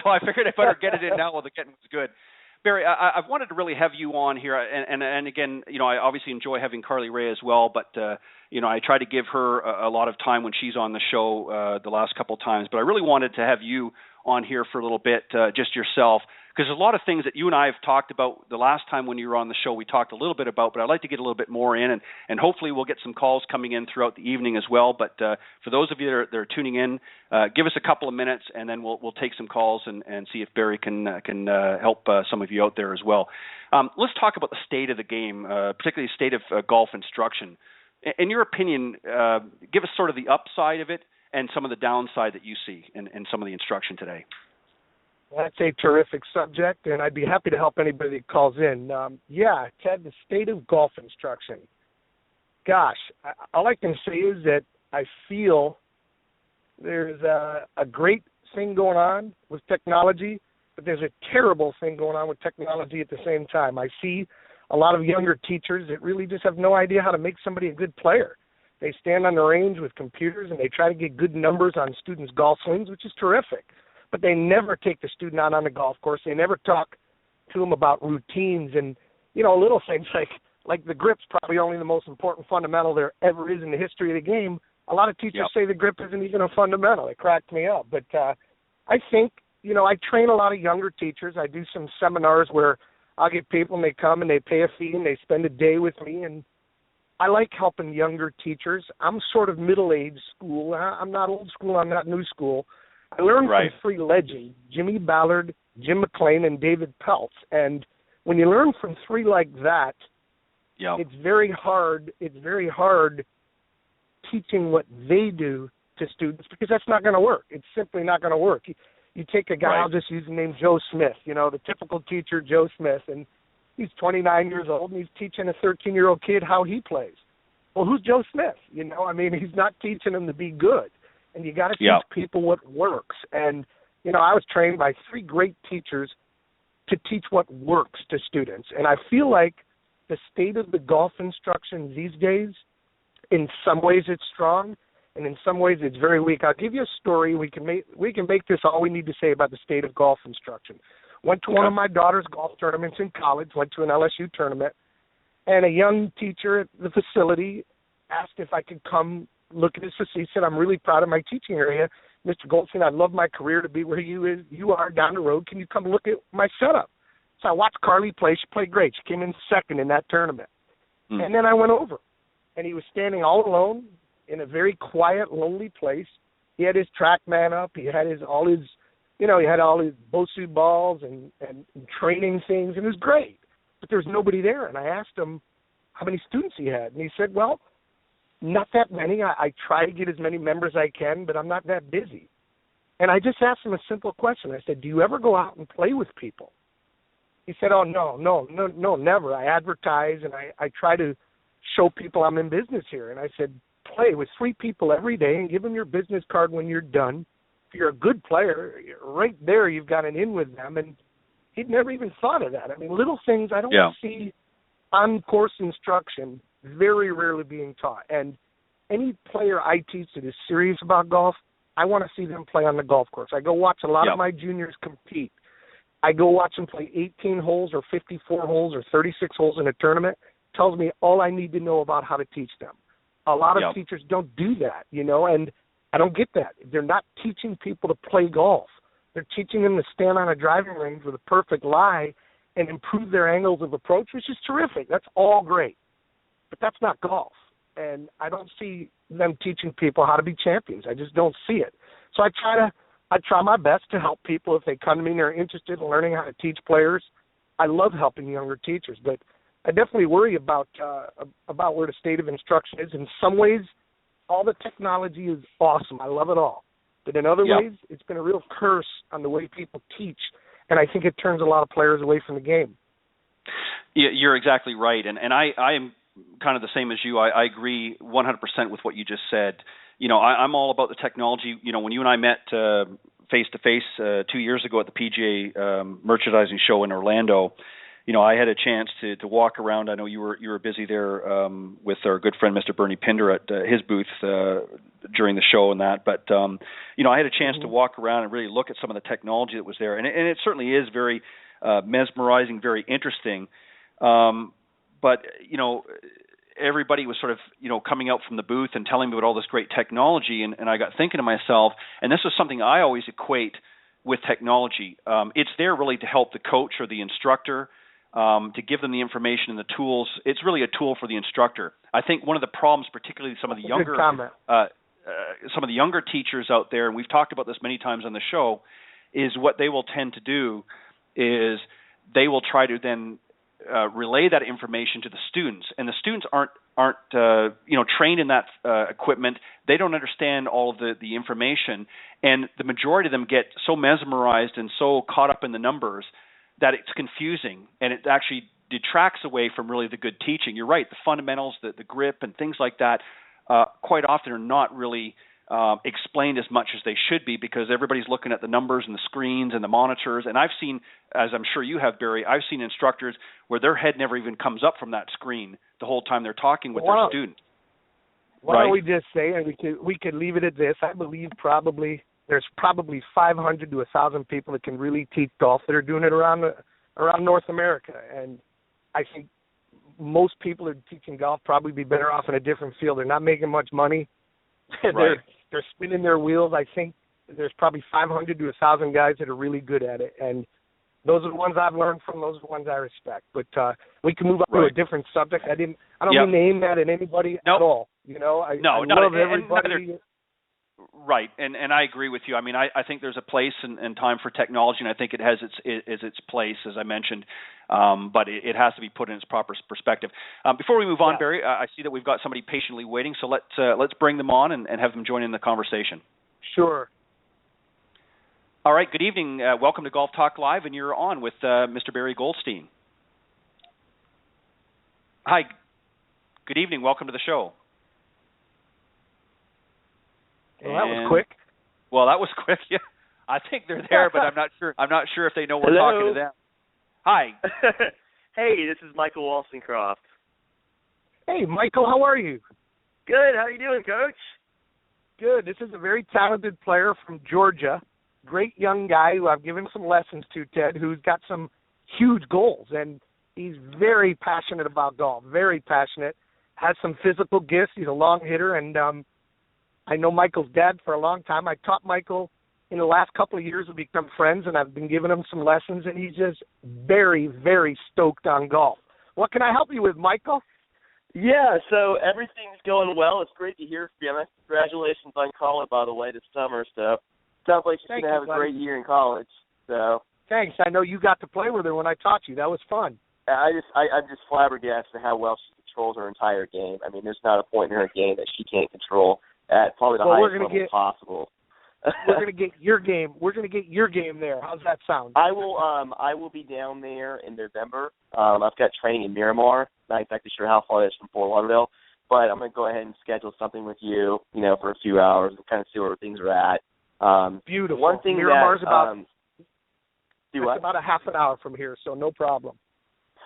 I figured I better get it in now while the getting was good. Barry, I've wanted to really have you on here, and again, I obviously enjoy having Carly Ray as well, but I try to give her a lot of time when she's on the show the last couple of times, but I really wanted to have you on here for a little bit, just yourself, because there's a lot of things that you and I have talked about the last time when you were on the show. We talked a little bit about, but I'd like to get a little bit more in, and hopefully we'll get some calls coming in throughout the evening as well. But for those of you that are tuning in, give us a couple of minutes, and then we'll take some calls and see if Barry can help some of you out there as well. Let's talk about the state of the game, particularly the state of golf instruction. In your opinion, give us sort of the upside of it and some of the downside that you see in some of the instruction today. That's a terrific subject, and I'd be happy to help anybody that calls in. Ted, the state of golf instruction. Gosh, all I can say is that I feel there's a great thing going on with technology, but there's a terrible thing going on with technology at the same time. I see a lot of younger teachers that really just have no idea how to make somebody a good player. They stand on the range with computers, and they try to get good numbers on students' golf swings, which is terrific. But they never take the student out on the golf course. They never talk to them about routines and, little things like the grip's probably only the most important fundamental there ever is in the history of the game. A lot of teachers say the grip isn't even a fundamental. It cracked me up. But I think, I train a lot of younger teachers. I do some seminars where I'll get people and they come and they pay a fee and they spend a day with me. And I like helping younger teachers. I'm sort of middle-aged school. I'm not old school. I'm not new school. I learned from three legends, Jimmy Ballard, Jim McLean, and David Peltz. And when you learn from three like that, it's very hard teaching what they do to students because that's not going to work. It's simply not going to work. You take a guy, I'll just use the name Joe Smith, the typical teacher, Joe Smith, and he's 29 years old, and he's teaching a 13-year-old kid how he plays. Well, who's Joe Smith? He's not teaching him to be good. And you got to teach people what works. And, I was trained by three great teachers to teach what works to students. And I feel like the state of the golf instruction these days, in some ways it's strong, and in some ways it's very weak. I'll give you a story. We can make this all we need to say about the state of golf instruction. Went to one of my daughter's golf tournaments in college, went to an LSU tournament, and a young teacher at the facility asked if I could come look at his facility. He said, I'm really proud of my teaching area. Mr. Goldstein, I'd love my career to be where you are down the road. Can you come look at my setup? So I watched Carly play. She played great. She came in second in that tournament. And then I went over, and he was standing all alone in a very quiet, lonely place. He had his TrackMan up. He had all his BOSU balls and training things, and it was great. But there was nobody there. And I asked him how many students he had, and he said, well, not that many. I try to get as many members as I can, but I'm not that busy. And I just asked him a simple question. I said, do you ever go out and play with people? He said, oh, no, never. I advertise, and I try to show people I'm in business here. And I said, play with three people every day and give them your business card when you're done. If you're a good player, right there you've got an in with them. And he'd never even thought of that. I mean, little things I don't see on-course instruction very rarely being taught. And any player I teach that is serious about golf, I want to see them play on the golf course. I go watch a lot of my juniors compete. I go watch them play 18 holes or 54 holes or 36 holes in a tournament. It tells me all I need to know about how to teach them. A lot of teachers don't do that, and I don't get that. They're not teaching people to play golf. They're teaching them to stand on a driving range with a perfect lie and improve their angles of approach, which is terrific. That's all great. But that's not golf. And I don't see them teaching people how to be champions. I just don't see it. So I try my best to help people if they come to me and they're interested in learning how to teach players. I love helping younger teachers, but I definitely worry about where the state of instruction is. In some ways, all the technology is awesome. I love it all. But in other ways, it's been a real curse on the way people teach, and I think it turns a lot of players away from the game. Yeah, you're exactly right, and I am kind of the same as you. I agree 100% with what you just said. I'm all about the technology. When you and I met face-to-face 2 years ago at the PGA merchandising show in Orlando, I had a chance to walk around. I know you were busy there with our good friend Mr. Bernie Pinder at his booth during the show and that. But I had a chance to walk around and really look at some of the technology that was there, and it certainly is very mesmerizing, very interesting. But, you know, everybody was sort of, you know, coming out from the booth and telling me about all this great technology, and I got thinking to myself, and this was something I always equate with technology. It's there really to help the coach or the instructor, to give them the information and the tools. It's really a tool for the instructor. I think one of the problems, particularly some of the younger teachers out there, and we've talked about this many times on the show, is what they will tend to do is they will try to then relay that information to the students, and the students aren't you know, trained in that equipment. They don't understand all of the information, and the majority of them get so mesmerized and so caught up in the numbers that it's confusing, and it actually detracts away from really the good teaching. You're right, the fundamentals, the grip, and things like that quite often are not really explained as much as they should be, because everybody's looking at the numbers and the screens and the monitors. And I've seen, as I'm sure you have, Barry, I've seen instructors where their head never even comes up from that screen the whole time they're talking with their students. Why don't we just say, and we could leave it at this, I believe there's probably 500 to 1,000 people that can really teach golf that are doing it around North America. And I think most people who are teaching golf probably be better off in a different field. They're not making much money. Right. They're spinning their wheels. I think there's probably 500 to 1,000 guys that are really good at it, and those are the ones I've learned from. Those are the ones I respect. But we can move on to a different subject. I don't mean to aim that at anybody at all. You know, I love everybody. Right, and I agree with you. I mean, I think there's a place and time for technology, and I think it has its place, as I mentioned, but it has to be put in its proper perspective. Before we move on, Barry, I see that we've got somebody patiently waiting, so let's bring them on and have them join in the conversation. Sure. All right, good evening. Welcome to Golf Talk Live, and you're on with Mr. Barry Goldstein. Hi, good evening. Welcome to the show. Well, that was quick. Well, that was quick. Yeah, I think they're there, but I'm not sure. I'm not sure if they know we're talking to them. Hi. Hey, this is Michael Wollstonecroft. Hey, Michael, how are you? Good. How are you doing, Coach? Good. This is a very talented player from Georgia. Great young guy who I've given some lessons to, Ted, who's got some huge goals, and he's very passionate about golf. Very passionate. Has some physical gifts. He's a long hitter, and I know Michael's dad for a long time. I taught Michael in the last couple of years. We've become friends, and I've been giving him some lessons, and he's just very, very stoked on golf. What can I help you with, Michael? Yeah, so everything's going well. It's great to hear from you. Congratulations on college, by the way, this summer. So sounds like you're going to have a great year in college. So thanks. I know you got to play with her when I taught you. That was fun. I'm just flabbergasted how well she controls her entire game. I mean, there's not a point in her game that she can't control at probably the highest level possible. We're going to get your game. We're going to get your game there. How's that sound? I will be down there in November. I've got training in Miramar. Not exactly sure how far it is from Fort Lauderdale, but I'm going to go ahead and schedule something with you, for a few hours and kind of see where things are at. Beautiful. One thing Miramar's about about a half an hour from here, so no problem.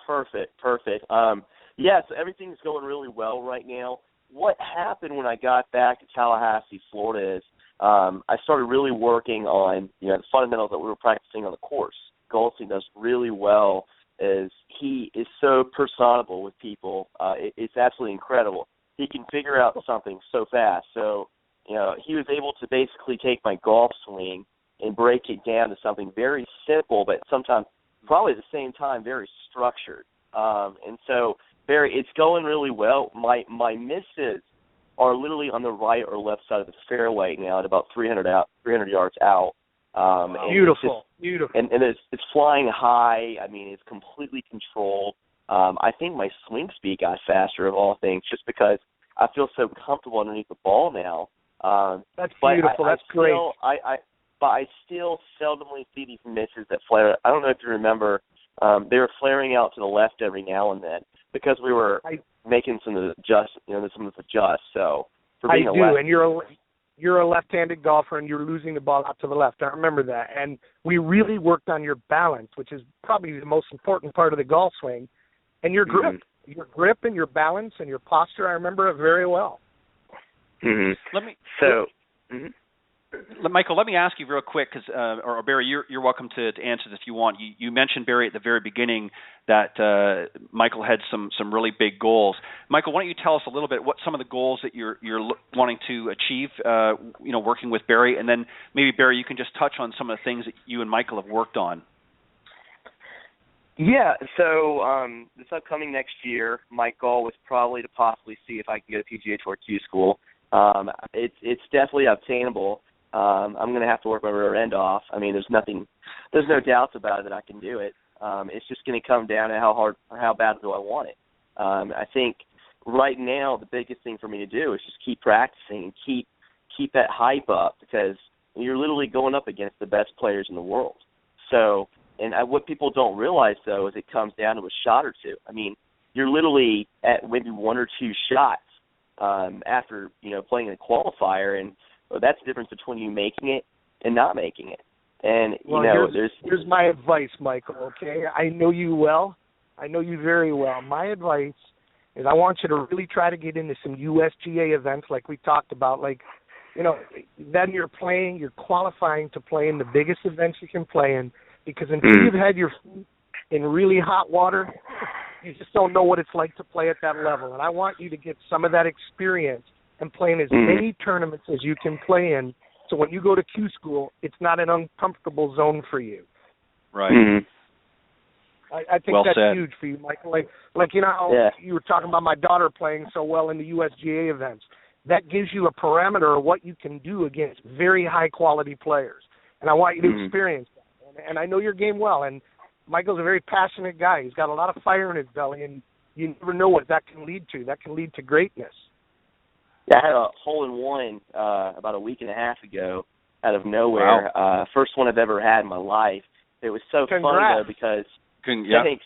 Perfect. So everything's going really well right now. What happened when I got back to Tallahassee, Florida is I started really working on the fundamentals that we were practicing on the course. Goldstein does really well as he is so personable with people. It's absolutely incredible. He can figure out something so fast. So, he was able to basically take my golf swing and break it down to something very simple, but sometimes probably at the same time very structured. And so, Barry, it's going really well. My misses are literally on the right or left side of the fairway now at about 300 yards out. Beautiful. And it's flying high. I mean, it's completely controlled. I think my swing speed got faster of all things just because I feel so comfortable underneath the ball now. That's beautiful. That's great. But I still seldomly see these misses that flare. I don't know if you remember, they were flaring out to the left every now and then because we were making some adjusts. So for being and you're a left-handed golfer, and you're losing the ball out to the left. I remember that, and we really worked on your balance, which is probably the most important part of the golf swing, and your grip, and your balance, and your posture. I remember it very well. Mm-hmm. Michael, let me ask you real quick, because or Barry, you're welcome to answer this if you want. You mentioned, Barry, at the very beginning that Michael had some really big goals. Michael, why don't you tell us a little bit what some of the goals that you're wanting to achieve, working with Barry, and then maybe Barry, you can just touch on some of the things that you and Michael have worked on. Yeah, so this upcoming next year, my goal was probably to possibly see if I can get a PGA Tour Q school. It's definitely obtainable. I'm going to have to work my rear end off. I mean, there's no doubts about it that I can do it. It's just going to come down to how bad do I want it. I think right now the biggest thing for me to do is just keep practicing and keep that hype up, because you're literally going up against the best players in the world. So, and what people don't realize, though, is it comes down to a shot or two. I mean, you're literally at maybe one or two shots after, playing a qualifier, and that's the difference between you making it and not making it. And, here's my advice, Michael, okay? I know you well. I know you very well. My advice is I want you to really try to get into some USGA events like we talked about. Like, then you're qualifying to play in the biggest events you can play in, because until you've had your feet in really hot water, you just don't know what it's like to play at that level. And I want you to get some of that experience and play in as many tournaments as you can play in, so when you go to Q school, it's not an uncomfortable zone for you. Right. I think that's huge for you, Michael. Like you were talking about my daughter playing so well in the USGA events. That gives you a parameter of what you can do against very high-quality players. And I want you to experience that. And I know your game well, and Michael's a very passionate guy. He's got a lot of fire in his belly, and you never know what that can lead to. That can lead to greatness. Yeah, I had a hole-in-one about a week and a half ago out of nowhere. Wow. First one I've ever had in my life. It was so fun, though, because thanks.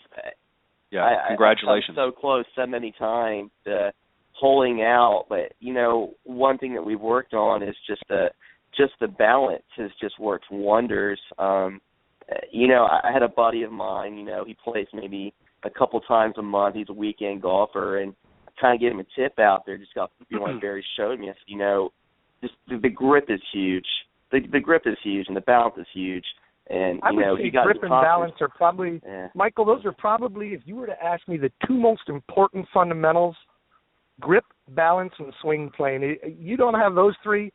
Congratulations. I was so close so many times to holing out. But, one thing that we've worked on is just the balance has just worked wonders. I had a buddy of mine, he plays maybe a couple times a month. He's a weekend golfer, and I kind of gave him a tip out there, just got like Barry showed me. I said, just the grip is huge. The grip is huge, and the balance is huge. And, I would say he got grip and balance are probably, Michael, those are probably, if you were to ask me the two most important fundamentals, grip, balance, and swing playing. You don't have those three,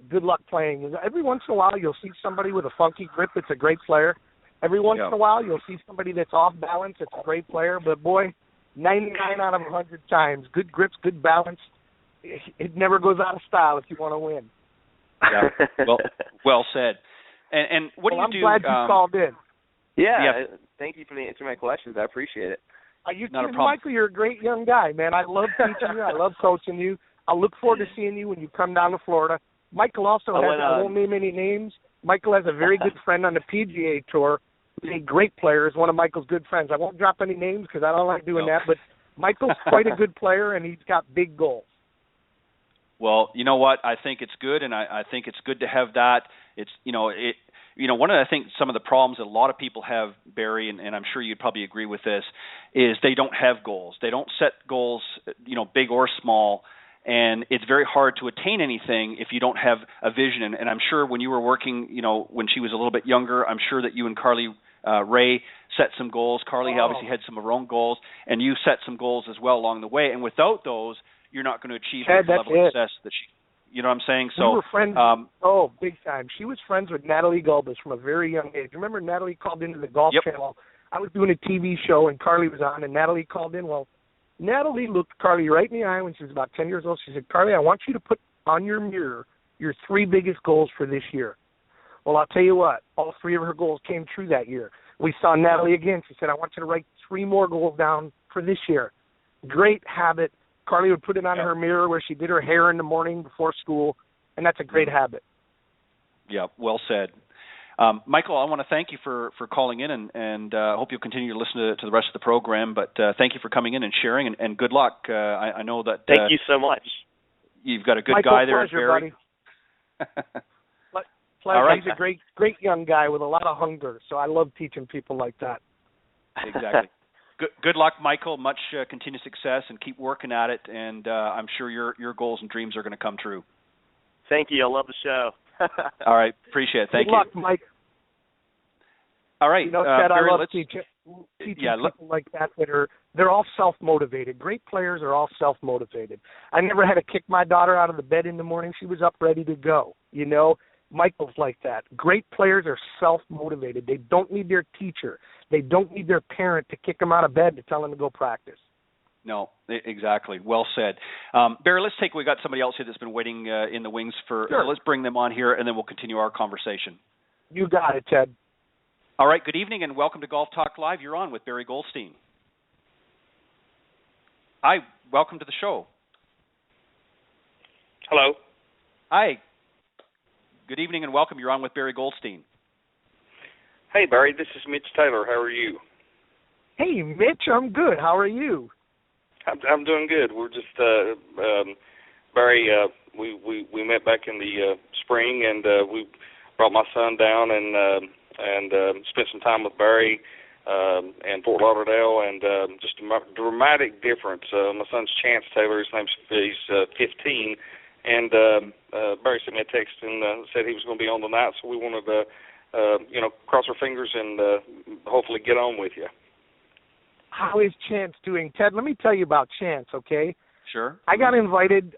good luck playing. Every once in a while, you'll see somebody with a funky grip that's a great player. Every once in a while, you'll see somebody that's off balance that's a great player. But, boy, 99 out of 100 times, good grips, good balance, it never goes out of style if you want to win. Yeah, well said. And what do you do? I'm glad you called in. Yeah, thank you for answering my questions. I appreciate it. Not a problem. Michael, you're a great young guy, man. I love teaching you. I love coaching you. I look forward to seeing you when you come down to Florida. Michael also has, I won't name any names, Michael has a very good friend on the PGA Tour who's a great player, is one of Michael's good friends. I won't drop any names because I don't like doing that, but Michael's quite a good player, and he's got big goals. Well, you know what? I think it's good, and I think it's good to have that. It's one of the things, some of the problems that a lot of people have, Barry, and I'm sure you'd probably agree with this, is they don't have goals. They don't set goals, big or small, and it's very hard to attain anything if you don't have a vision. And I'm sure when you were working, when she was a little bit younger, I'm sure that you and Carly Ray set some goals. Carly obviously had some of her own goals, and you set some goals as well along the way. And without those, you're not going to achieve the level of success that she. You know what I'm saying? So we were friends. Big time. She was friends with Natalie Gulbis from a very young age. Remember, Natalie called into the Golf Channel. I was doing a TV show, and Carly was on, and Natalie called in. Well, Natalie looked Carly right in the eye when she was about 10 years old. She said, Carly, I want you to put on your mirror your 3 biggest goals for this year. Well, I'll tell you what, all 3 of her goals came true that year. We saw Natalie again. She said, I want you to write 3 more goals down for this year. Great habit. Carly would put it on her mirror where she did her hair in the morning before school, and that's a great habit. Yeah, well said. Michael, I want to thank you for calling in, and hope you'll continue to listen to the rest of the program. But thank you for coming in and sharing, and good luck. I know that. Thank you so much. You've got a good Michael, guy there, pleasure, Barry. Pleasure. All right. He's a great young guy with a lot of hunger, so I love teaching people like that. Exactly. Good luck, Michael. Much continued success, and keep working at it. And I'm sure your goals and dreams are going to come true. Thank you. I love the show. All right. Appreciate it. Thank you. Good luck, Mike. All right. You know, Ted, Barry, I love teaching people like that they're all self-motivated. Great players are all self-motivated. I never had to kick my daughter out of the bed in the morning. She was up ready to go. You know, Michael's like that. Great players are self-motivated. They don't need their teacher. They don't need their parent to kick them out of bed to tell them to go practice. No, exactly. Well said. Barry, we got somebody else here that's been waiting in the wings for. Sure. Let's bring them on here, and then we'll continue our conversation. You got it, Ted. All right. Good evening, and welcome to Golf Talk Live. You're on with Barry Goldstein. Hi. Welcome to the show. Hello. Hi. Good evening, and welcome. You're on with Barry Goldstein. Hey, Barry. This is Mitch Taylor. How are you? Hey, Mitch. I'm good. How are you? I'm doing good. We're just Barry. We met back in the spring, and we brought my son down and spent some time with Barry and Fort Lauderdale, and just a dramatic difference. My son's Chance Taylor. He's 15, and Barry sent me a text and said he was going to be on tonight, so we wanted to cross our fingers and hopefully get on with you. How is Chance doing? Ted, let me tell you about Chance, okay? Sure. I got invited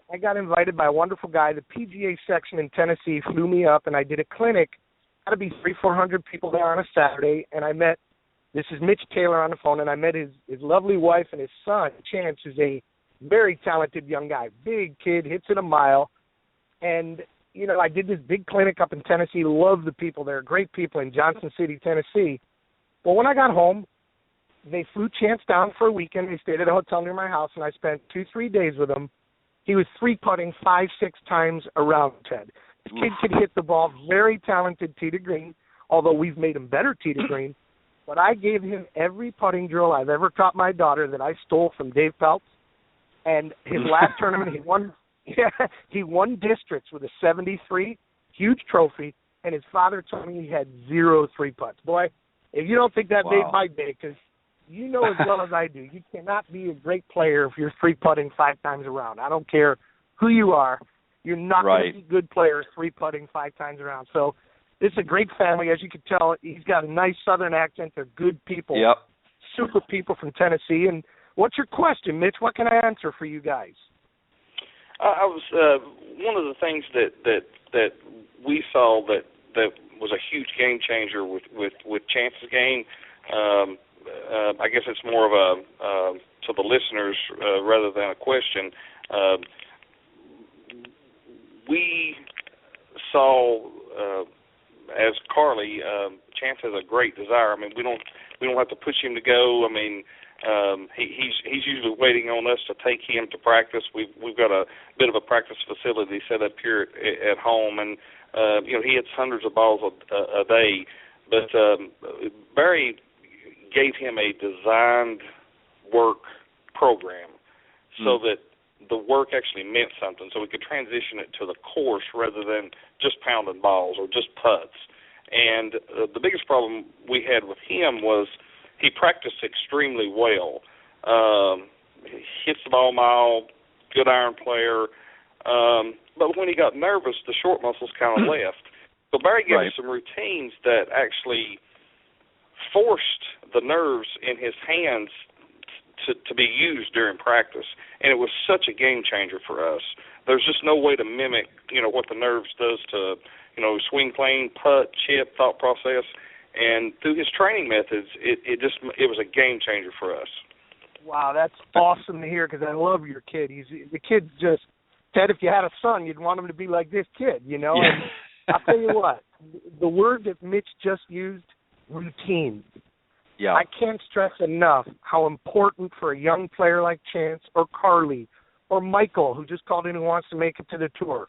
by a wonderful guy. The PGA section in Tennessee flew me up, and I did a clinic. Had to be 300-400 people there on a Saturday, and I met, this is Mitch Taylor on the phone, and I met his lovely wife and his son. Chance is a very talented young guy, big kid, hits it a mile. And, you know, I did this big clinic up in Tennessee, loved the people there, great people in Johnson City, Tennessee. Well, when I got home, they flew Chance down for a weekend. They stayed at a hotel near my house, and I spent 2-3 days with him. He was 3-putting 5-6 times around, Ted. This kid could hit the ball, very talented tee to green, although we've made him better tee to green. But I gave him every putting drill I've ever taught my daughter that I stole from Dave Peltz. And his last tournament, he won districts with a 73, huge trophy, and his father told me he had 0 3-putts. Boy, if you don't think that made my day, because you know as well as I do, you cannot be a great player if you're 3-putting 5 times around. I don't care who you are. You're not going to be good players 3-putting 5 times around. So this is a great family. As you can tell, he's got a nice southern accent. They're good people. Yep. Super people from Tennessee. And what's your question, Mitch? What can I answer for you guys? I was one of the things that we saw that was a huge game changer with Chance's game. I guess it's more of a to the listeners rather than a question. We saw as Carly, Chance has a great desire. I mean, we don't have to push him to go. I mean, he's usually waiting on us to take him to practice. We've got a bit of a practice facility set up here at home, and he hits hundreds of balls a day. But Barry gave him a designed work program so that the work actually meant something, so we could transition it to the course rather than just pounding balls or just putts. And the biggest problem we had with him was he practiced extremely well. Hits the ball mile, good iron player. But when he got nervous, the short muscles kind of left. So Barry gave him some routines that actually forced the nerves in his hands to be used during practice, and it was such a game changer for us. There's just no way to mimic, what the nerves does to, swing plane, putt, chip, thought process, and through his training methods, it was a game changer for us. Wow, that's awesome to hear because I love your kid. The kid's just, Ted, if you had a son, you'd want him to be like this kid, And I'll tell you what, the word that Mitch just used, routine. Yeah. I can't stress enough how important for a young player like Chance or Carly or Michael, who just called in and wants to make it to the tour.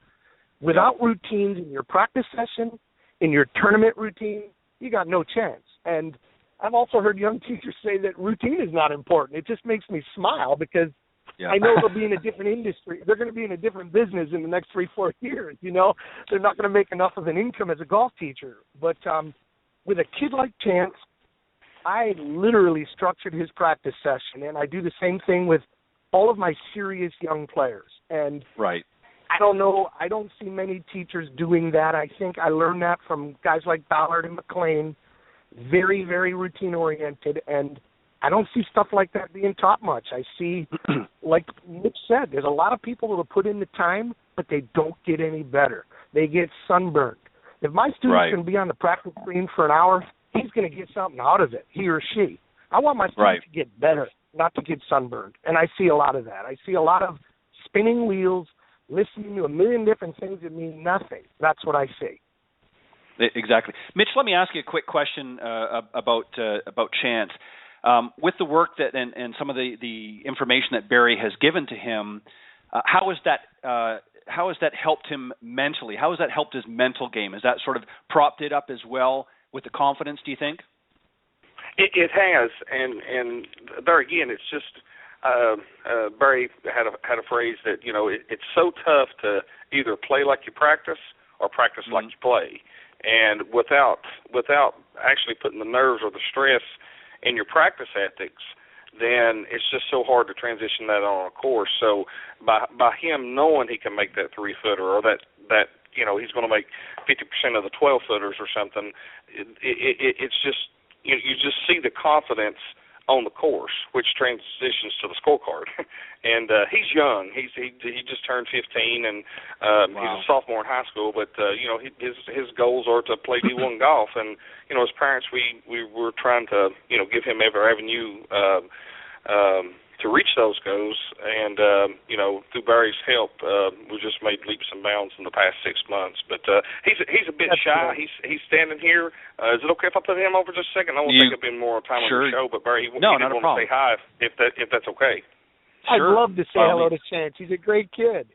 Without routines in your practice session, in your tournament routine, you got no chance. And I've also heard young teachers say that routine is not important. It just makes me smile because I know they'll be in a different industry. They're going to be in a different business in the next 3-4 years, They're not going to make enough of an income as a golf teacher. But with a kid like Chance, I literally structured his practice session, and I do the same thing with all of my serious young players. And I don't know. I don't see many teachers doing that. I think I learned that from guys like Ballard and McLean, very, very routine-oriented, and I don't see stuff like that being taught much. I see, like Mitch said, there's a lot of people that will put in the time, but they don't get any better. They get sunburned. If my student's going to be on the practice green for an hour, he's going to get something out of it, he or she. I want my students to get better, not to get sunburned, and I see a lot of that. I see a lot of spinning wheels, listening to a million different things that mean nothing. That's what I see. Exactly. Mitch, let me ask you a quick question about Chance. With the work that and some of the information that Barry has given to him, how has that helped him mentally? How has that helped his mental game? Has that sort of propped it up as well with the confidence, do you think? It has, and there again, it's just Barry had a phrase that it's so tough to either play like you practice or practice like you play, and without actually putting the nerves or the stress in your practice ethics, then it's just so hard to transition that on a course. So by him knowing he can make that 3-footer or that he's going to make 50% of the 12-footers or something, it's just you just see the confidence on the course, which transitions to the scorecard. And he's young. He just turned 15, and he's a sophomore in high school. But his goals are to play D1 golf. And as parents, we were trying to give him every avenue to reach those goals. And through Barry's help, we just made leaps and bounds in the past 6 months. But he's a bit shy. He's standing here. Is it okay if I put him over just a second? I won't take up any more time on the show. But Barry, he did want to say hi if that's okay. Sure. I'd love to say hello to Chance. He's a great kid.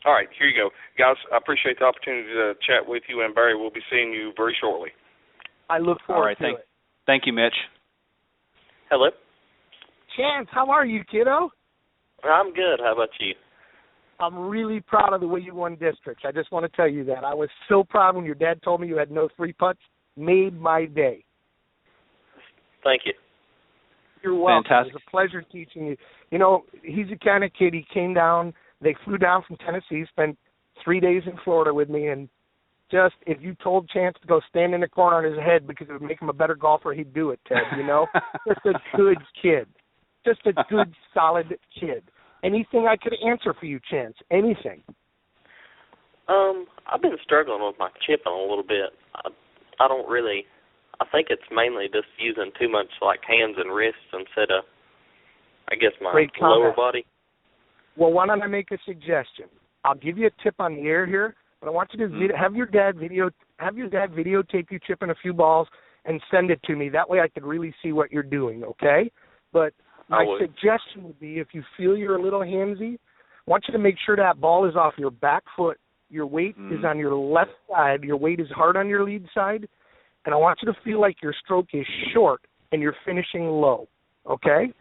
All right, here you go. Guys, I appreciate the opportunity to chat with you, and Barry, we'll be seeing you very shortly. I look forward to it. Thank you, Mitch. Hello. Chance, how are you, kiddo? I'm good. How about you? I'm really proud of the way you won districts. I just want to tell you that. I was so proud when your dad told me you had no 3 putts. Made my day. Thank you. You're welcome. Fantastic. It was a pleasure teaching you. He's the kind of kid, he came down, they flew down from Tennessee, spent 3 days in Florida with me, and just, if you told Chance to go stand in the corner on his head because it would make him a better golfer, he'd do it, Ted, Just a good kid. Just a good, solid kid. Anything I could answer for you, Chance? Anything? I've been struggling with my chipping a little bit. I think it's mainly just using too much like hands and wrists instead of, I guess, my lower body. Well, why don't I make a suggestion? I'll give you a tip on the air here, but I want you to have your dad videotape you chipping a few balls and send it to me. That way I could really see what you're doing, okay? But my suggestion would be, if you feel you're a little handsy, I want you to make sure that ball is off your back foot. Your weight is on your left side. Your weight is hard on your lead side. And I want you to feel like your stroke is short and you're finishing low, okay?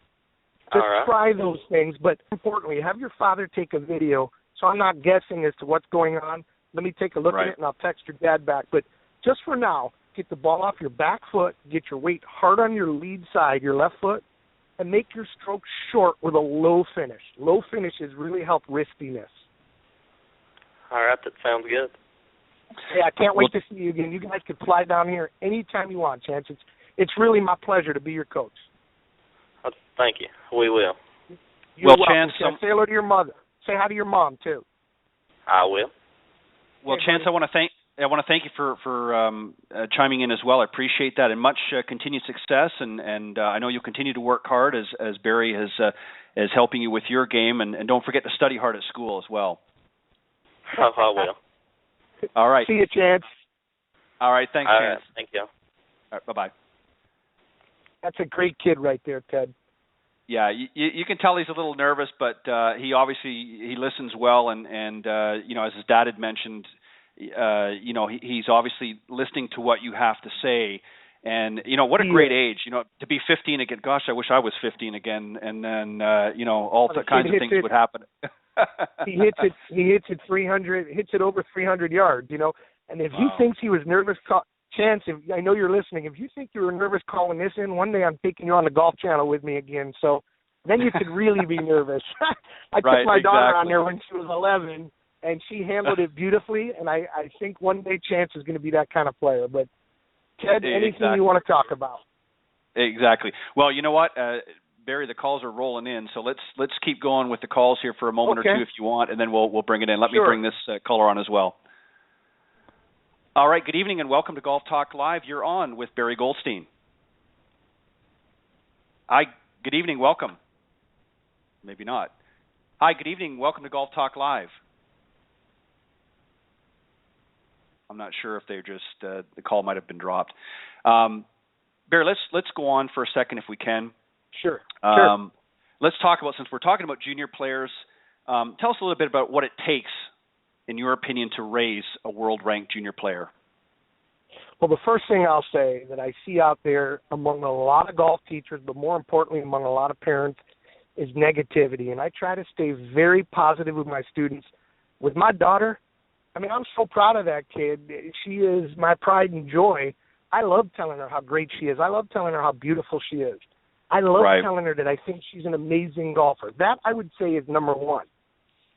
Just try those things. But importantly, have your father take a video so I'm not guessing as to what's going on. Let me take a look at it, and I'll text your dad back. But just for now, get the ball off your back foot, get your weight hard on your lead side, your left foot, and make your stroke short with a low finish. Low finishes really help wristiness. All right, that sounds good. Hey, I can't wait to see you again. You guys can fly down here anytime you want, Chance. It's really my pleasure to be your coach. Thank you. We will. You're welcome. Chance, say hello to your mother. Say hi to your mom too. I will. Well, Chance, I want to thank you for chiming in as well. I appreciate that, and much continued success. And I know you'll continue to work hard as Barry is helping you with your game. And don't forget to study hard at school as well. I will. All right. See you, Chance. All right. Thanks, Chance. Thank you. All right, bye-bye. That's a great kid right there, Ted. Yeah, you can tell he's a little nervous, but he listens well, and as his dad had mentioned, he's obviously listening to what you have to say. And what a great age, to be 15 again. Gosh, I wish I was 15 again, and then all kinds of things would happen. He hits it 300, hits it over 300 yards, And if he thinks he was nervous, Chance, I know you're listening. If you think you were nervous calling this in, one day I'm taking you on the Golf Channel with me again. So then you could really be nervous. I took my daughter on there when she was 11, and she handled it beautifully, and I think one day Chance is going to be that kind of player. But, Ted, anything you want to talk about? Exactly. Well, you know what, Barry, the calls are rolling in, so let's keep going with the calls here for a moment or two if you want, and then we'll bring it in. Let me bring this caller on as well. All right, good evening and welcome to Golf Talk Live. You're on with Barry Goldstein. Hi, good evening, welcome. Maybe not. Hi, good evening, welcome to Golf Talk Live. I'm not sure if they're just, the call might have been dropped. Barry, let's go on for a second if we can. Sure. Let's talk about, since we're talking about junior players, tell us a little bit about what it takes, in your opinion, to raise a world-ranked junior player. Well, the first thing I'll say that I see out there among a lot of golf teachers, but more importantly among a lot of parents, is negativity. And I try to stay very positive with my students. With my daughter, I mean, I'm so proud of that kid. She is my pride and joy. I love telling her how great she is. I love telling her how beautiful she is. I love telling her that I think she's an amazing golfer. That, I would say, is number one.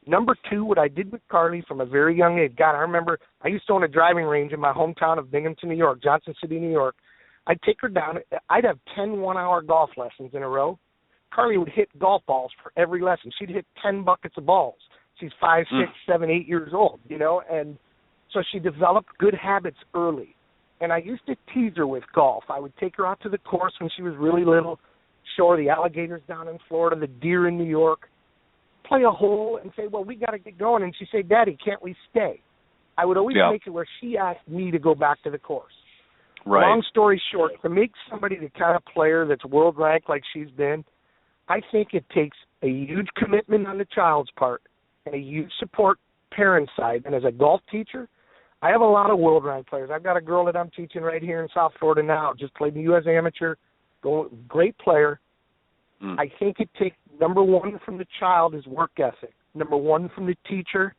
Number two, what I did with Carly from a very young age. God, I remember I used to own a driving range in my hometown of Binghamton, New York, Johnson City, New York. I'd take her down. I'd have 10 one-hour golf lessons in a row. Carly would hit golf balls for every lesson. She'd hit 10 buckets of balls. She's 5, 6, 7, 8 years old, you know, and so she developed good habits early. And I used to tease her with golf. I would take her out to the course when she was really little, show her the alligators down in Florida, the deer in New York, play a hole and say, well, we got to get going. And she'd say, Daddy, can't we stay? I would always make it where she asked me to go back to the course. Right. Long story short, to make somebody the kind of player that's world ranked like she's been, I think it takes a huge commitment on the child's part and a huge support parent side. And as a golf teacher, I have a lot of world ranked players. I've got a girl that I'm teaching right here in South Florida now, just played in the U.S. Amateur, great player. I think it takes, number one from the child is work ethic. Number one from the teacher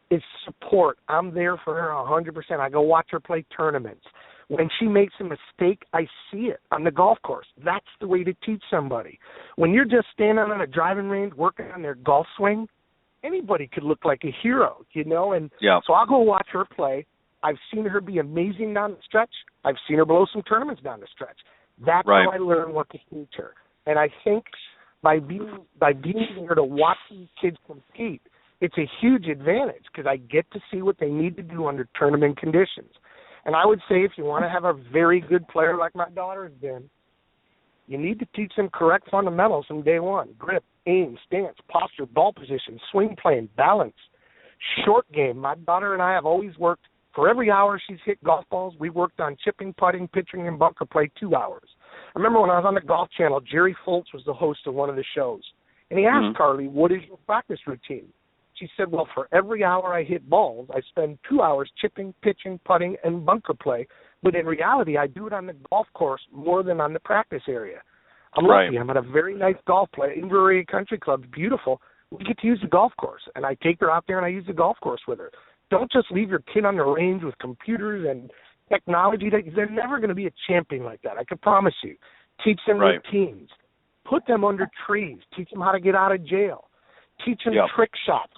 is support. I'm there for her 100%. I go watch her play tournaments. When she makes a mistake, I see it on the golf course. That's the way to teach somebody. When you're just standing on a driving range working on their golf swing, anybody could look like a hero, you know? And so I'll go watch her play. I've seen her be amazing down the stretch. I've seen her blow some tournaments down the stretch. That's how I learn what to teach her. And I think by being there to watch these kids compete, it's a huge advantage because I get to see what they need to do under tournament conditions. And I would say if you want to have a very good player like my daughter has been, you need to teach them correct fundamentals from day one. Grip, aim, stance, posture, ball position, swing plane, balance, short game. My daughter and I have always worked, for every hour she's hit golf balls, we worked on chipping, putting, pitching, and bunker play 2 hours. I remember when I was on the Golf Channel, Jerry Foltz was the host of one of the shows. And he asked Carly, what is your practice routine? She said, well, for every hour I hit balls, I spend 2 hours chipping, pitching, putting, and bunker play. But in reality, I do it on the golf course more than on the practice area. I'm lucky. I'm at a very nice golf play. Inver Country Club, beautiful. We get to use the golf course. And I take her out there and I use the golf course with her. Don't just leave your kid on the range with computers and technology. They're never going to be a champion like that, I can promise you. Teach them routines. Put them under trees. Teach them how to get out of jail. Teach them trick shots,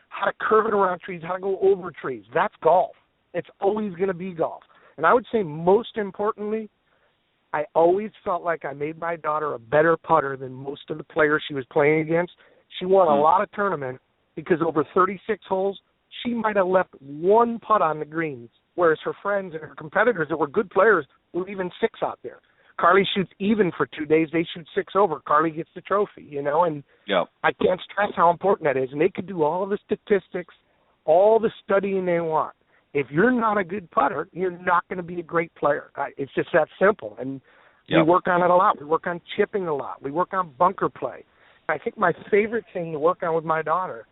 how to curve it around trees, how to go over trees. That's golf. It's always going to be golf. And I would say most importantly, I always felt like I made my daughter a better putter than most of the players she was playing against. She won a lot of tournaments because over 36 holes, she might have left one putt on the greens, whereas her friends and her competitors that were good players were leaving 6 out there. Carly shoots even for 2 days. They shoot 6 over. Carly gets the trophy, you know, and I can't stress how important that is. And they could do all the statistics, all the studying they want. If you're not a good putter, you're not going to be a great player. It's just that simple. And we work on it a lot. We work on chipping a lot. We work on bunker play. I think my favorite thing to work on with my daughter,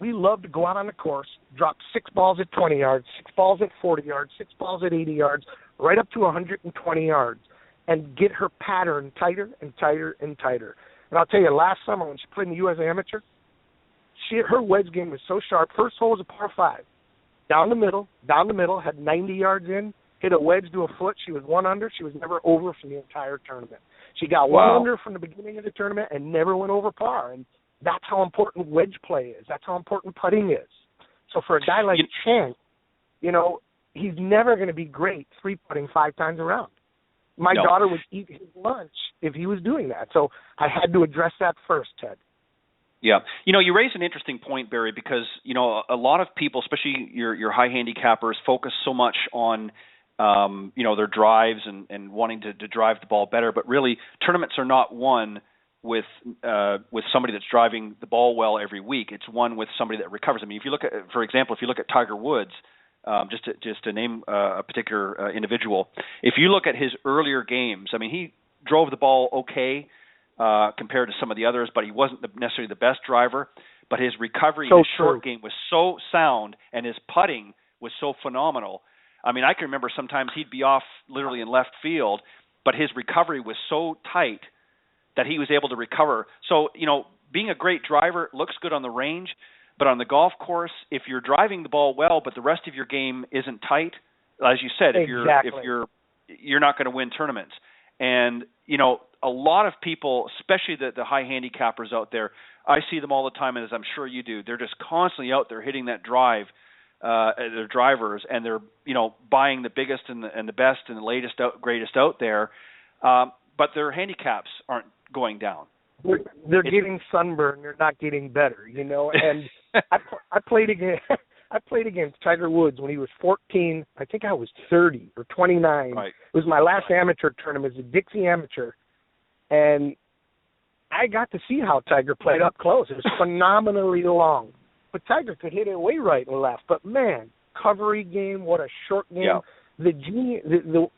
we love to go out on the course, drop 6 balls at 20 yards, 6 balls at 40 yards, 6 balls at 80 yards, right up to 120 yards, and get her pattern tighter and tighter and tighter. And I'll tell you, last summer when she played in the U.S. Amateur, her wedge game was so sharp. First hole was a par 5. Down the middle, had 90 yards in, hit a wedge to a foot. She was 1 under. She was never over from the entire tournament. She got 1 under from the beginning of the tournament and never went over par. And that's how important wedge play is. That's how important putting is. So for a guy like Chance, you know, he's never going to be great 3-putting 5 times around. My daughter would eat his lunch if he was doing that. So I had to address that first, Ted. Yeah. You know, you raise an interesting point, Barry, because, you know, a lot of people, especially your high handicappers, focus so much on, you know, their drives and wanting to drive the ball better. But really, tournaments are not won with somebody that's driving the ball well every week. It's won with somebody that recovers. I mean, if you look at, for example, if you look at Tiger Woods, just to name a particular individual, if you look at his earlier games, I mean, he drove the ball okay compared to some of the others, but he wasn't necessarily the best driver. But his recovery in his short game was so sound, and his putting was so phenomenal. I mean, I can remember sometimes he'd be off literally in left field, but his recovery was so tight that he was able to recover. So, you know, being a great driver looks good on the range, but on the golf course, if you're driving the ball well, but the rest of your game isn't tight, as you said, if you're not going to win tournaments. And, you know, a lot of people, especially the high handicappers out there, I see them all the time, and as I'm sure you do, they're just constantly out there hitting that drive, their drivers, and they're, you know, buying the biggest and the best and the latest greatest out there, but their handicaps aren't going down. They're getting sunburned. They're not getting better, you know. And I played against Tiger Woods when he was 14. I think I was 30 or 29. Right. It was my last amateur tournament. It was a Dixie Amateur, and I got to see how Tiger played up close. It was phenomenally long, but Tiger could hit it way right and left. But man, recovery game, what a short game. Yeah.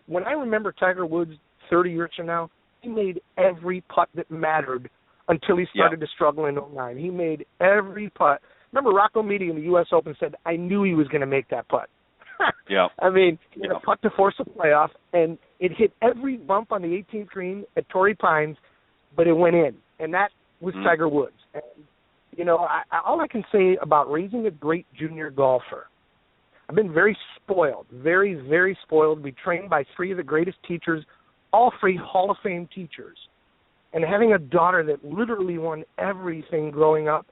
When I remember Tiger Woods 30 years from now, he made every putt that mattered until he started to struggle in 2009. He made every putt. Remember, Rocco Meady in the U.S. Open said, I knew he was going to make that putt. Yeah. I mean, he had a putt to force a playoff, and it hit every bump on the 18th green at Torrey Pines, but it went in, and that was Tiger Woods. And, you know, all I can say about raising a great junior golfer, I've been very spoiled, very, very spoiled. We trained by 3 of the greatest teachers, all 3 Hall of Fame teachers, and having a daughter that literally won everything growing up,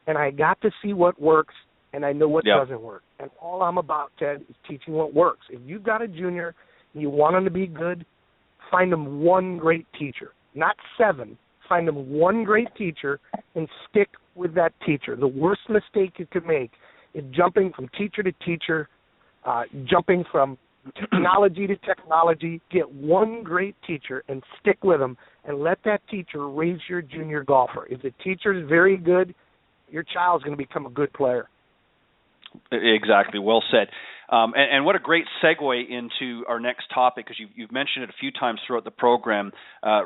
and I got to see what works, and I know what doesn't work. And all I'm about, Ted, is teaching what works. If you've got a junior and you want them to be good, find them one great teacher, not 7. Find them one great teacher and stick with that teacher. The worst mistake you could make is jumping from teacher to teacher, jumping from technology to technology. Get one great teacher and stick with them, and let that teacher raise your junior golfer. If the teacher is very good, your child's going to become a good player. Exactly. Well said. And what a great segue into our next topic, because you've mentioned it a few times throughout the program,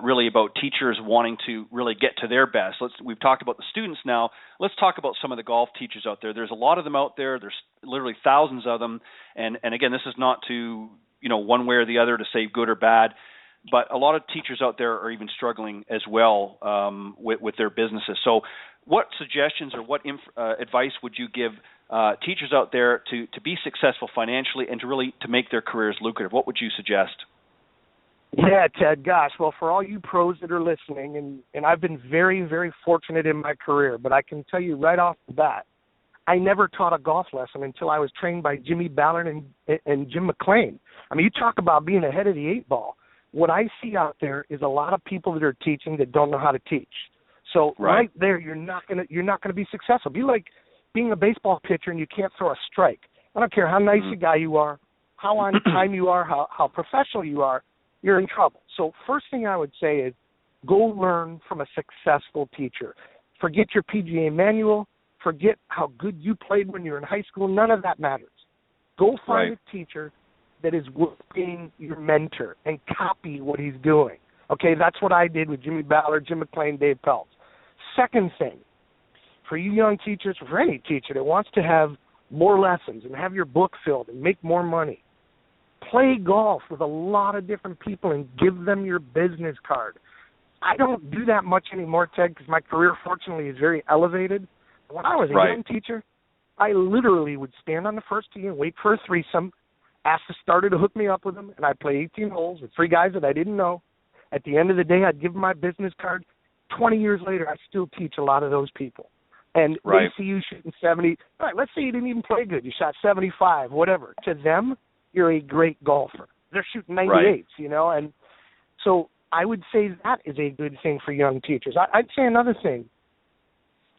really about teachers wanting to really get to their best. We've talked about the students now. Let's talk about some of the golf teachers out there. There's a lot of them out there. There's literally thousands of them. And again, this is not to, you know, one way or the other to say good or bad, but a lot of teachers out there are even struggling as well with their businesses. So what suggestions or what advice would you give teachers out there to be successful financially and to make their careers lucrative? What would you suggest? Yeah, Ted, gosh, well, for all you pros that are listening, and I've been very, very fortunate in my career, but I can tell you right off the bat, I never taught a golf lesson until I was trained by Jimmy Ballard and Jim McLean. I mean, you talk about being ahead of the 8 ball. What I see out there is a lot of people that are teaching that don't know how to teach. So right there, you're not gonna be successful. Be like being a baseball pitcher and you can't throw a strike. I don't care how nice a guy you are, how on time you are, how professional you are, you're in trouble. So first thing I would say is go learn from a successful teacher. Forget your PGA manual. Forget how good you played when you were in high school. None of that matters. Go find a teacher that is worth being your mentor and copy what he's doing. Okay, that's what I did with Jimmy Ballard, Jim McLean, Dave Peltz. Second thing, for you young teachers, for any teacher that wants to have more lessons and have your book filled and make more money, play golf with a lot of different people and give them your business card. I don't do that much anymore, Ted, because my career, fortunately, is very elevated. When I was a young teacher, I literally would stand on the first tee and wait for a threesome, ask the starter to hook me up with them, and I'd play 18 holes with 3 guys that I didn't know. At the end of the day, I'd give them my business card. 20 years later, I still teach a lot of those people. And Right. they see you shooting 70. All right, let's say you didn't even play good. You shot 75, whatever. To them, you're a great golfer. They're shooting 98s, Right. you know. And so I would say that is a good thing for young teachers. I'd say another thing.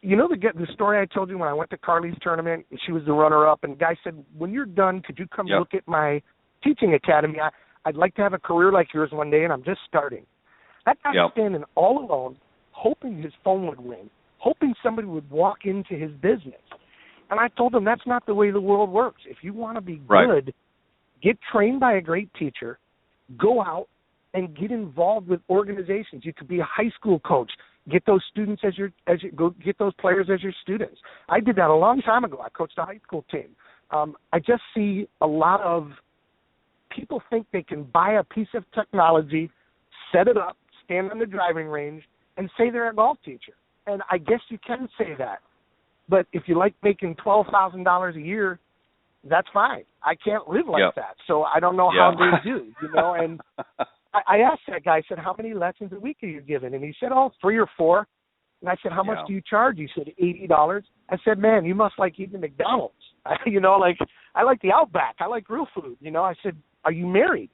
You know the story I told you when I went to Carly's tournament and she was the runner-up, and the guy said, when you're done, could you come Yep. look at my teaching academy? I'd like to have a career like yours one day, and I'm just starting. That guy was standing all alone, hoping his phone would ring, hoping somebody would walk into his business. And I told him that's not the way the world works. If you want to be good, get trained by a great teacher, go out and get involved with organizations. You could be a high school coach. Get those students go get those players as your students. I did that a long time ago. I coached a high school team. I just see a lot of people think they can buy a piece of technology, set it up, stand on the driving range, and say they're a golf teacher. And I guess you can say that. But if you like making $12,000 a year, that's fine. I can't live like that. So I don't know how they do, you know. And I asked that guy, I said, how many lessons a week are you giving? And he said, 3 or 4. And I said, how much do you charge? He said, $80. I said, man, you must like eating McDonald's. You know, like, I like the Outback. I like real food. You know, I said, are you married?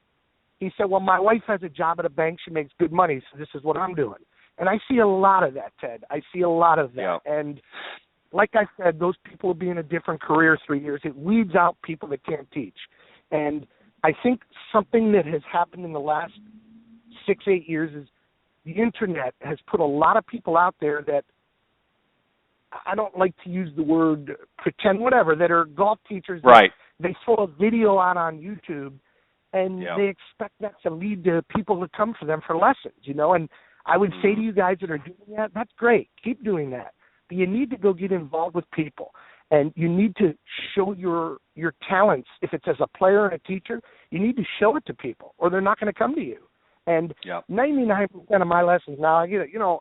He said, well, my wife has a job at a bank. She makes good money, so this is what I'm doing. And I see a lot of that, Ted. I see a lot of that. And like I said, those people will be in a different career 3 years. It weeds out people that can't teach. And I think something that has happened in the last 6-8 years is the internet has put a lot of people out there that, I don't like to use the word pretend, whatever, that are golf teachers. Right. They throw a video out on YouTube, and they expect that to lead to people to come for them for lessons, you know. And I would say to you guys that are doing that, that's great. Keep doing that. But you need to go get involved with people, and you need to show your talents. If it's as a player and a teacher, you need to show it to people, or they're not going to come to you. And 99% of my lessons now, I get, you know,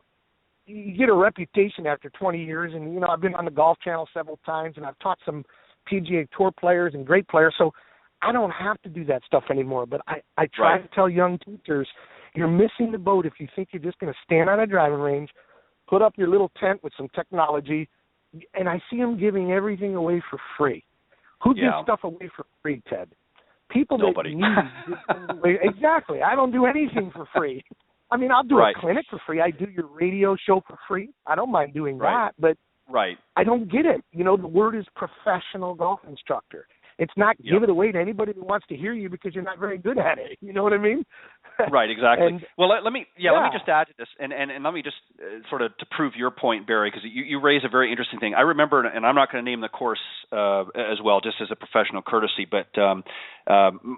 you get a reputation after 20 years, and, you know, I've been on the Golf Channel several times, and I've taught some PGA Tour players and great players, so I don't have to do that stuff anymore. But I try to tell young teachers, you're missing the boat if you think you're just going to stand on a driving range, put up your little tent with some technology, and I see them giving everything away for free. Who gives stuff away for free, Ted? People Nobody. that need exactly. I don't do anything for free. I mean, I'll do a clinic for free. I do your radio show for free. I don't mind doing that, but I don't get it. You know, the word is professional golf instructor. It's not give it away to anybody who wants to hear you because you're not very good at it. You know what I mean? Right, exactly. And, well, let me just add to this, and let me just sort of to prove your point, Barry, because you raise a very interesting thing. I remember, and I'm not going to name the course as well, just as a professional courtesy, but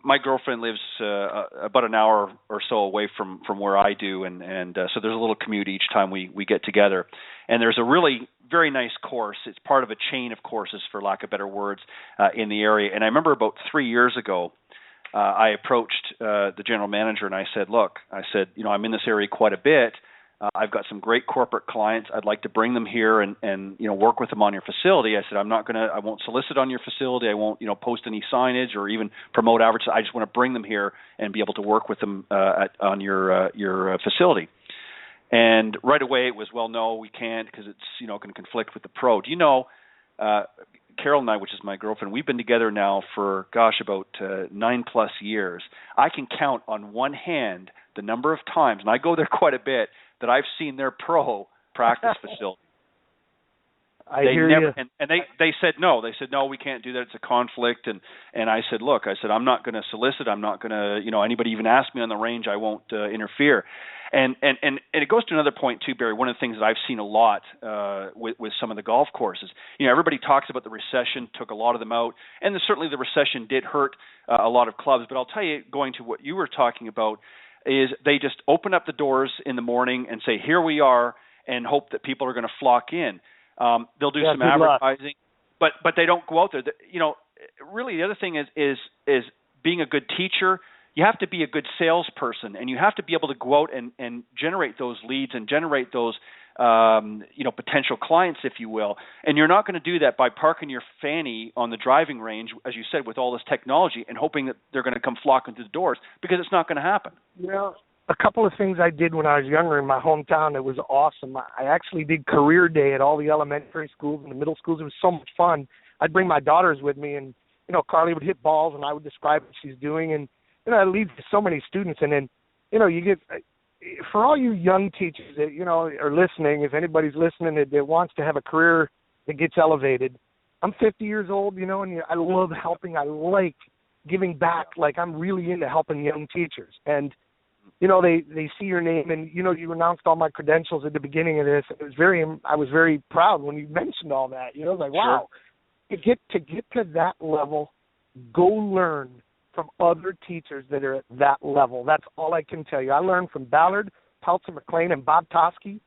my girlfriend lives about an hour or so away from where I do, and so there's a little commute each time we get together. And there's a really very nice course. It's part of a chain of courses, for lack of better words, in the area. And I remember about 3 years ago, I approached the general manager and I said, look, you know, I'm in this area quite a bit. I've got some great corporate clients. I'd like to bring them here and you know, work with them on your facility. I said, I won't solicit on your facility. I won't, you know, post any signage or even promote advertising. I just want to bring them here and be able to work with them on your facility. And right away it was, well, no, we can't because it's, you know, going to conflict with the pro. Do you know, Carol and I, which is my girlfriend, we've been together now for, about 9+ years. I can count on one hand the number of times, and I go there quite a bit, that I've seen their pro practice facility. I hear you. And they said no. They said, no, we can't do that. It's a conflict. And I said, look, I'm not going to solicit. I'm not going to, you know, anybody even ask me on the range, I won't interfere. And it goes to another point too, Barry. One of the things that I've seen a lot with some of the golf courses, you know, everybody talks about the recession, took a lot of them out, and certainly the recession did hurt a lot of clubs. But I'll tell you, going to what you were talking about, is they just open up the doors in the morning and say, here we are, and hope that people are going to flock in. They'll do some advertising, but they don't go out there. You know, really the other thing is being a good teacher. You have to be a good salesperson, and you have to be able to go out and generate those leads and generate those you know, potential clients, if you will. And you're not going to do that by parking your fanny on the driving range, as you said, with all this technology and hoping that they're going to come flocking through the doors, because it's not going to happen. You know, a couple of things I did when I was younger in my hometown that was awesome. I actually did career day at all the elementary schools and the middle schools. It was so much fun. I'd bring my daughters with me, and, you know, Carly would hit balls, and I would describe what she's doing. And, you know, it leads to so many students. And then, you know, you get, for all you young teachers that, you know, are listening, if anybody's listening that wants to have a career that gets elevated, I'm 50 years old, you know, and I love helping. I like giving back. Like, I'm really into helping young teachers. And, you know, they see your name, and, you know, you announced all my credentials at the beginning of this. I was very proud when you mentioned all that. You know, like, wow, to get to that level, go learn from other teachers that are at that level. That's all I can tell you. I learned from Ballard, Peltzer McLean, and Bob Toski.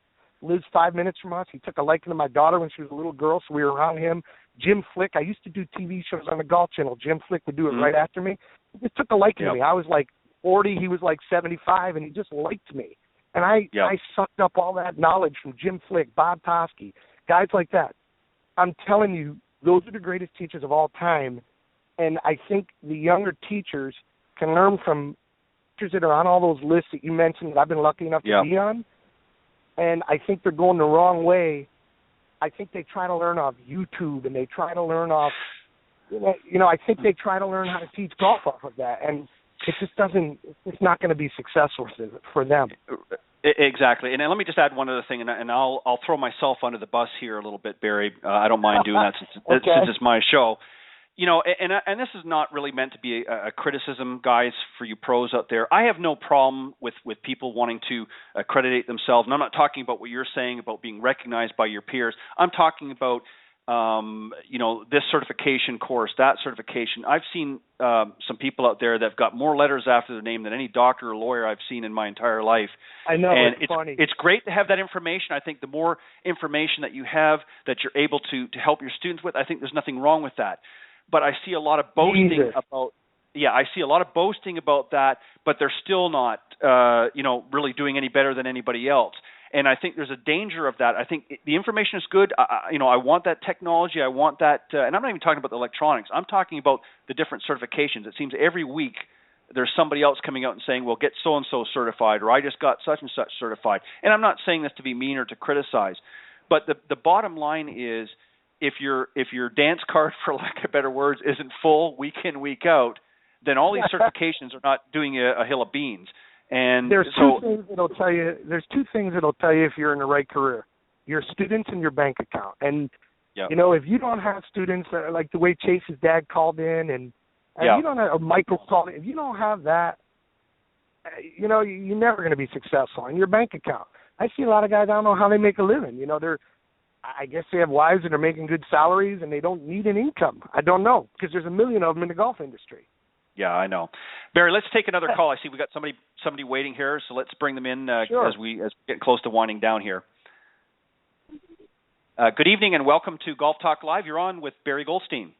Lives 5 minutes from us. He took a liking to my daughter when she was a little girl, so we were around him. Jim Flick, I used to do TV shows on the Golf Channel. Jim Flick would do it right after me. He just took a liking to me. I was like 40, he was like 75, and he just liked me. And I sucked up all that knowledge from Jim Flick, Bob Toski, guys like that. I'm telling you, those are the greatest teachers of all time. And I think the younger teachers can learn from teachers that are on all those lists that you mentioned that I've been lucky enough to be on. And I think they're going the wrong way. I think they try to learn off YouTube, and they try to learn off, you know, I think they try to learn how to teach golf off of that. And it just doesn't, it's not going to be successful for them. Exactly. And then let me just add one other thing, and I'll throw myself under the bus here a little bit, Barry. I don't mind doing that since it's my show. You know, and this is not really meant to be a criticism, guys, for you pros out there. I have no problem with people wanting to accreditate themselves. And I'm not talking about what you're saying about being recognized by your peers. I'm talking about, you know, this certification course, that certification. I've seen some people out there that have got more letters after their name than any doctor or lawyer I've seen in my entire life. I know, and it's funny. It's great to have that information. I think the more information that you have that you're able to help your students with, I think there's nothing wrong with that. But I see a lot of boasting about that, but they're still not, you know, really doing any better than anybody else. And I think there's a danger of that. I think the information is good. You know, I want that technology. I want that, and I'm not even talking about the electronics. I'm talking about the different certifications. It seems every week there's somebody else coming out and saying, well, get so-and-so certified, or I just got such and such certified. And I'm not saying this to be mean or to criticize, but the bottom line is, if your dance card, for lack of better words, isn't full week in, week out, then all these certifications are not doing a hill of beans. And there's two things that'll tell you. There's two things that'll tell you if you're in the right career: your students and your bank account. And you know, if you don't have students, like the way Chase's dad called in, and you don't have, or Michael called in, if you don't have that, you know, you're never going to be successful in your bank account. I see a lot of guys. I don't know how they make a living. You know, I guess they have wives that are making good salaries and they don't need an income. I don't know, because there's a million of them in the golf industry. Yeah, I know. Barry, let's take another call. I see we got somebody waiting here, so let's bring them in as we get close to winding down here. Good evening and welcome to Golf Talk Live. You're on with Barry Goldstein.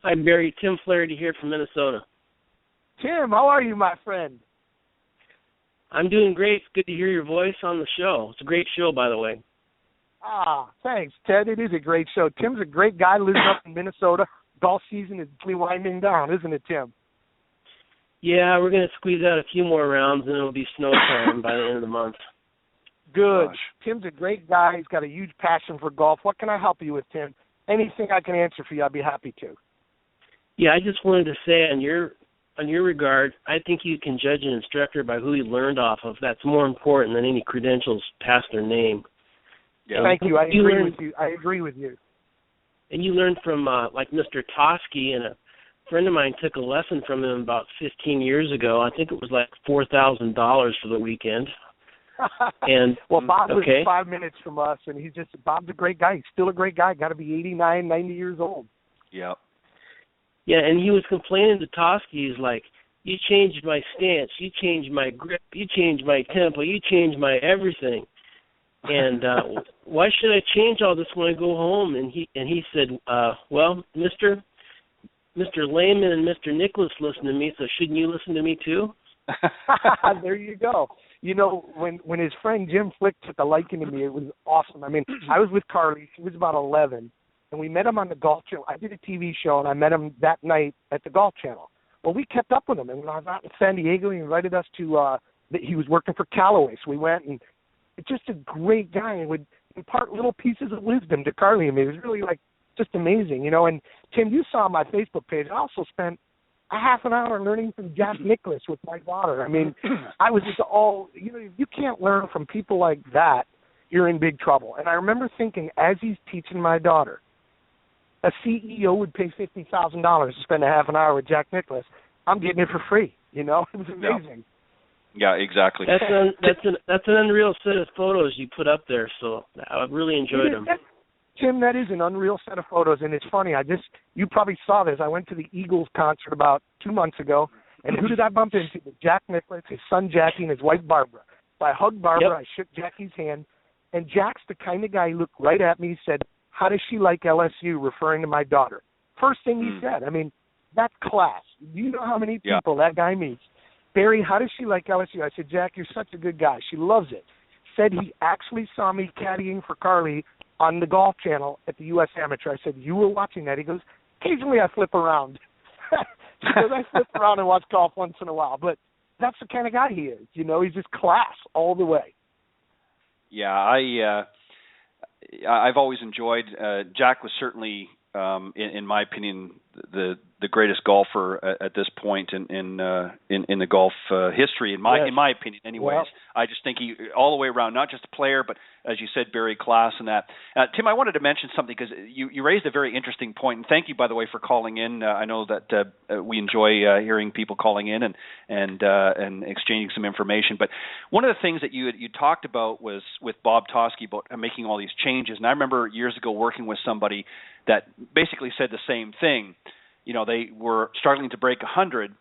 Hi, Barry. Tim Flaherty here from Minnesota. Tim, how are you, my friend? I'm doing great. It's good to hear your voice on the show. It's a great show, by the way. Thanks, Ted. It is a great show. Tim's a great guy, lives up in Minnesota. Golf season is winding down, isn't it, Tim? Yeah, we're going to squeeze out a few more rounds, and it'll be snow time by the end of the month. Good. Gosh. Tim's a great guy. He's got a huge passion for golf. What can I help you with, Tim? Anything I can answer for you, I'd be happy to. Yeah, I just wanted to say on your regard, I think you can judge an instructor by who he learned off of. That's more important than any credentials past their name. Yeah. Thank you. I agree with you. And you learned from like Mr. Toski, and a friend of mine took a lesson from him about 15 years ago. I think it was like $4,000 for the weekend. And well, Bob was 5 minutes from us, and Bob's a great guy. He's still a great guy. Got to be 89, 90 years old. Yeah. Yeah, and he was complaining to Toski. He's like, you changed my stance, you changed my grip, you changed my tempo, you changed my everything. And why should I change all this when I go home? And he said, well, Mr. Lehman and Mr. Nicholas listen to me, so shouldn't you listen to me too? There you go. You know, when his friend Jim Flick took a liking to me, it was awesome. I mean, I was with Carly. She was about 11, and we met him on the Golf Channel. I did a TV show, and I met him that night at the Golf Channel. Well, we kept up with him, and when I was out in San Diego, he invited us to. He was working for Callaway, so we went, and just a great guy, and would impart little pieces of wisdom to Carly and me. It was really like just amazing, you know. And Tim, you saw my Facebook page. I also spent a half an hour learning from Jack Nicklaus with my daughter. I mean, I was just all, you know, if you can't learn from people like that, you're in big trouble. And I remember thinking, as he's teaching my daughter, a CEO would pay $50,000 to spend a half an hour with Jack Nicklaus. I'm getting it for free, you know. It was amazing. Yeah, exactly. That's an unreal set of photos you put up there, so I really enjoyed them. Tim, that is an unreal set of photos, and it's funny. You probably saw this. I went to the Eagles concert about 2 months ago, and who did I bump into? Jack Nicklaus, his son Jackie, and his wife Barbara. So I hugged Barbara. Yep. I shook Jackie's hand, and Jack's the kind of guy who looked right at me, said, "How does she like LSU?" referring to my daughter. First thing he said. I mean, that's class. Do you know how many people that guy meets? Barry, how does she like LSU? I said, Jack, you're such a good guy. She loves it. Said he actually saw me caddying for Carly on the Golf Channel at the U.S. Amateur. I said, you were watching that? He goes, occasionally I flip around. He goes, I flip around and watch golf once in a while. But that's the kind of guy he is. You know, he's just class all the way. Yeah, I've always enjoyed Jack was certainly, in my opinion, the greatest golfer at this point in the golf history, in my opinion, anyways. Well, I just think he all the way around, not just a player, but as you said, Barry, class and that. Tim, I wanted to mention something because you raised a very interesting point, and thank you, by the way, for calling in. I know that we enjoy hearing people calling in and exchanging some information. But one of the things that you talked about was with Bob Toski about making all these changes, and I remember years ago working with somebody that basically said the same thing. You know, they were struggling to break 100,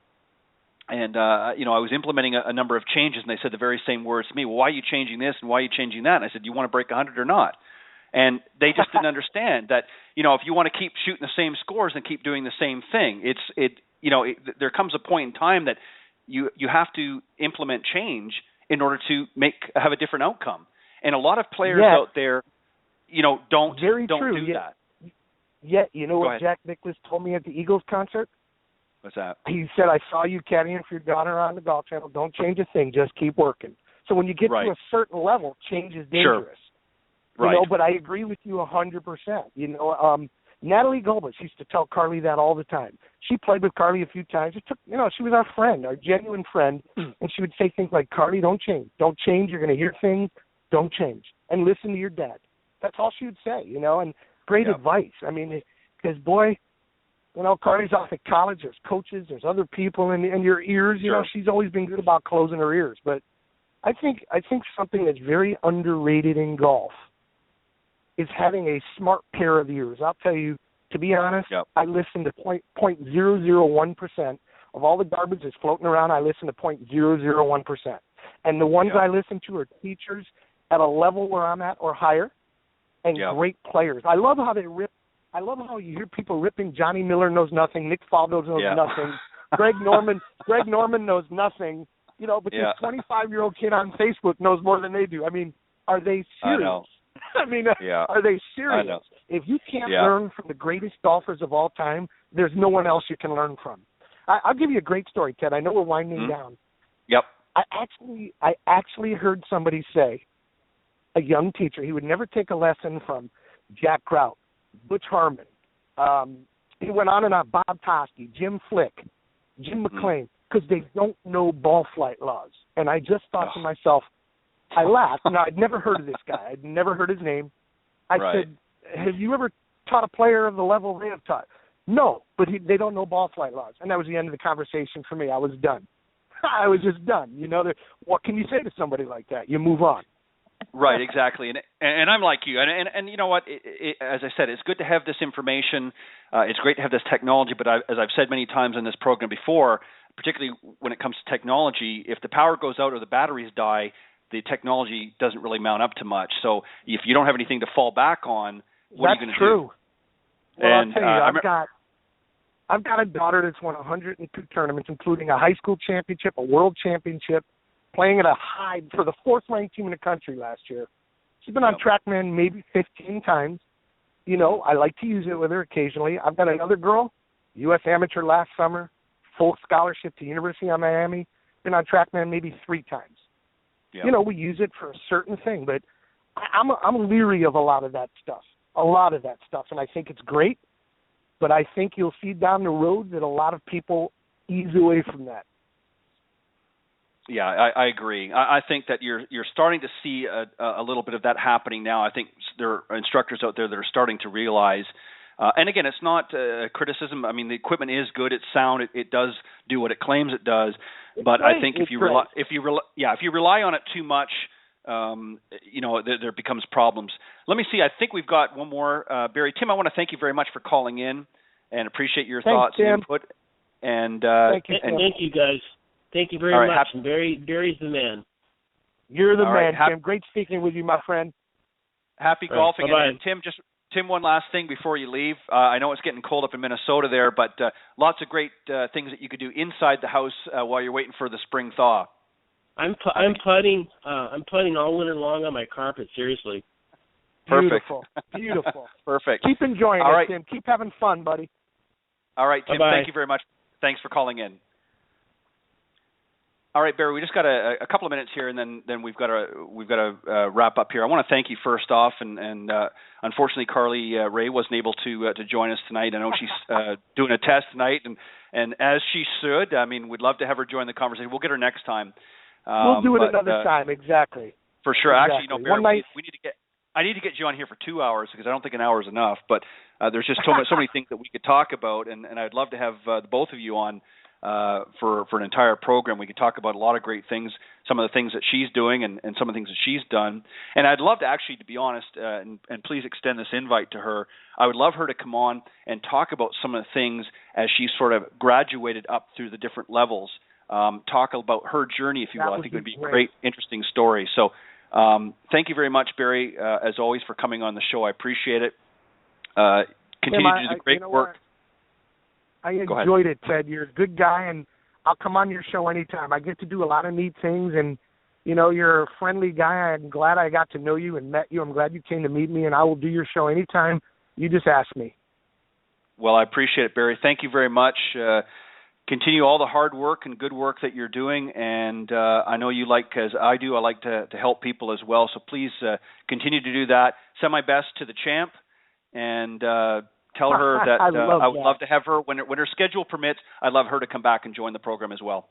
and I was implementing a number of changes, and they said the very same words to me. Well, why are you changing this and why are you changing that? And I said, do you want to break 100 or not? And they just didn't understand that, you know, if you want to keep shooting the same scores and keep doing the same thing, there comes a point in time that you have to implement change in order to have a different outcome. And a lot of players out there, you know, don't do that. Yeah, you know what Jack Nicklaus told me at the Eagles concert? What's that? He said, I saw you caddying for your daughter on the Golf Channel. Don't change a thing. Just keep working. So when you get to a certain level, change is dangerous. Sure. Right. You know, but I agree with you 100%. You know, Natalie Gulbis used to tell Carly that all the time. She played with Carly a few times. She was our friend, our genuine friend, and she would say things like, Carly, don't change. Don't change. You're going to hear things. Don't change. And listen to your dad. That's all she would say, you know, and great advice. I mean, because, boy, you know, Carly's off at college. There's coaches. There's other people in your ears. You know, she's always been good about closing her ears. But I think something that's very underrated in golf is having a smart pair of ears. I'll tell you, to be honest, I listen to 0.001% of all the garbage that's floating around. I listen to 0.001%. And the ones I listen to are teachers at a level where I'm at or higher, and great players. I love how they rip. I love how you hear people ripping. Johnny Miller knows nothing. Nick Faldo knows nothing. Greg Norman knows nothing. You know, but this 25-year-old kid on Facebook knows more than they do. I mean, are they serious? I mean, are they serious? If you can't learn from the greatest golfers of all time, there's no one else you can learn from. I'll give you a great story, Ted. I know we're winding down. Yep. I actually heard somebody say, a young teacher, he would never take a lesson from Jack Grout, Butch Harmon. He went on and on, Bob Toski, Jim Flick, Jim McClain, because they don't know ball flight laws. And I just thought to myself, I laughed. Now, I'd never heard of this guy. I'd never heard his name. I said, have you ever taught a player of the level they have taught? No, but they don't know ball flight laws. And that was the end of the conversation for me. I was done. I was just done. You know, what can you say to somebody like that? You move on. Right, exactly, and I'm like you, and you know what? As I said, it's good to have this information. It's great to have this technology, but as I've said many times in this program before, particularly when it comes to technology, if the power goes out or the batteries die, the technology doesn't really mount up to much. So if you don't have anything to fall back on, what are you going to do? That's true. Well, I'll tell you, I've got a daughter that's won 102 tournaments, including a high school championship, a world championship, playing at a high for the fourth-ranked team in the country last year. She's been on TrackMan maybe 15 times. You know, I like to use it with her occasionally. I've got another girl, U.S. Amateur last summer, full scholarship to University of Miami. Been on TrackMan maybe 3 times. Yep. You know, we use it for a certain thing, but I'm leery of a lot of that stuff. And I think it's great, but I think you'll see down the road that a lot of people ease away from that. Yeah, I agree. I think that you're starting to see a little bit of that happening now. I think there are instructors out there that are starting to realize. And again, it's not criticism. I mean, the equipment is good. It's sound. It does do what it claims it does. But I think if you rely on it too much, there becomes problems. Let me see. I think we've got one more. Barry, Tim, I want to thank you very much for calling in and appreciate your thoughts Tim. and input. And thank you guys. Thank you very much. And Barry's the man. You're the man, Tim. Great speaking with you, my friend. Happy golfing. Bye-bye. And Tim, one last thing before you leave. I know it's getting cold up in Minnesota there, but lots of great things that you could do inside the house while you're waiting for the spring thaw. I'm putting all winter long on my carpet. Seriously. Perfect. Beautiful. Perfect. Keep enjoying it, Tim. Keep having fun, buddy. All right, Tim. Bye-bye. Thank you very much. Thanks for calling in. All right, Barry, we just got a couple of minutes here, and then we've got to wrap up here. I want to thank you first off, and unfortunately, Carly Ray wasn't able to join us tonight. I know she's doing a test tonight, and as she should. I mean, we'd love to have her join the conversation. We'll get her next time. We'll do it another time, exactly. For sure. Exactly. Actually, Barry, we need to get. I need to get you on here for 2 hours because I don't think an hour is enough. But there's just so many things that we could talk about, and I'd love to have the both of you on. For an entire program. We could talk about a lot of great things, some of the things that she's doing and some of the things that she's done. And I'd love to actually, to be honest, and please extend this invite to her, I would love her to come on and talk about some of the things as she sort of graduated up through the different levels, talk about her journey, if you will. I think it would be a great, interesting story. So thank you very much, Barry, as always, for coming on the show. I appreciate it. Continue to do the great work. I enjoyed it, Ted. You're a good guy, and I'll come on your show anytime. I get to do a lot of neat things, and, you're a friendly guy. I'm glad I got to know you and met you. I'm glad you came to meet me, and I will do your show anytime. You just ask me. Well, I appreciate it, Barry. Thank you very much. Continue all the hard work and good work that you're doing, and I know you like, as I do, I like to help people as well, so please continue to do that. Send my best to the champ, and tell her that I would love to have her, when her schedule permits, I'd love her to come back and join the program as well.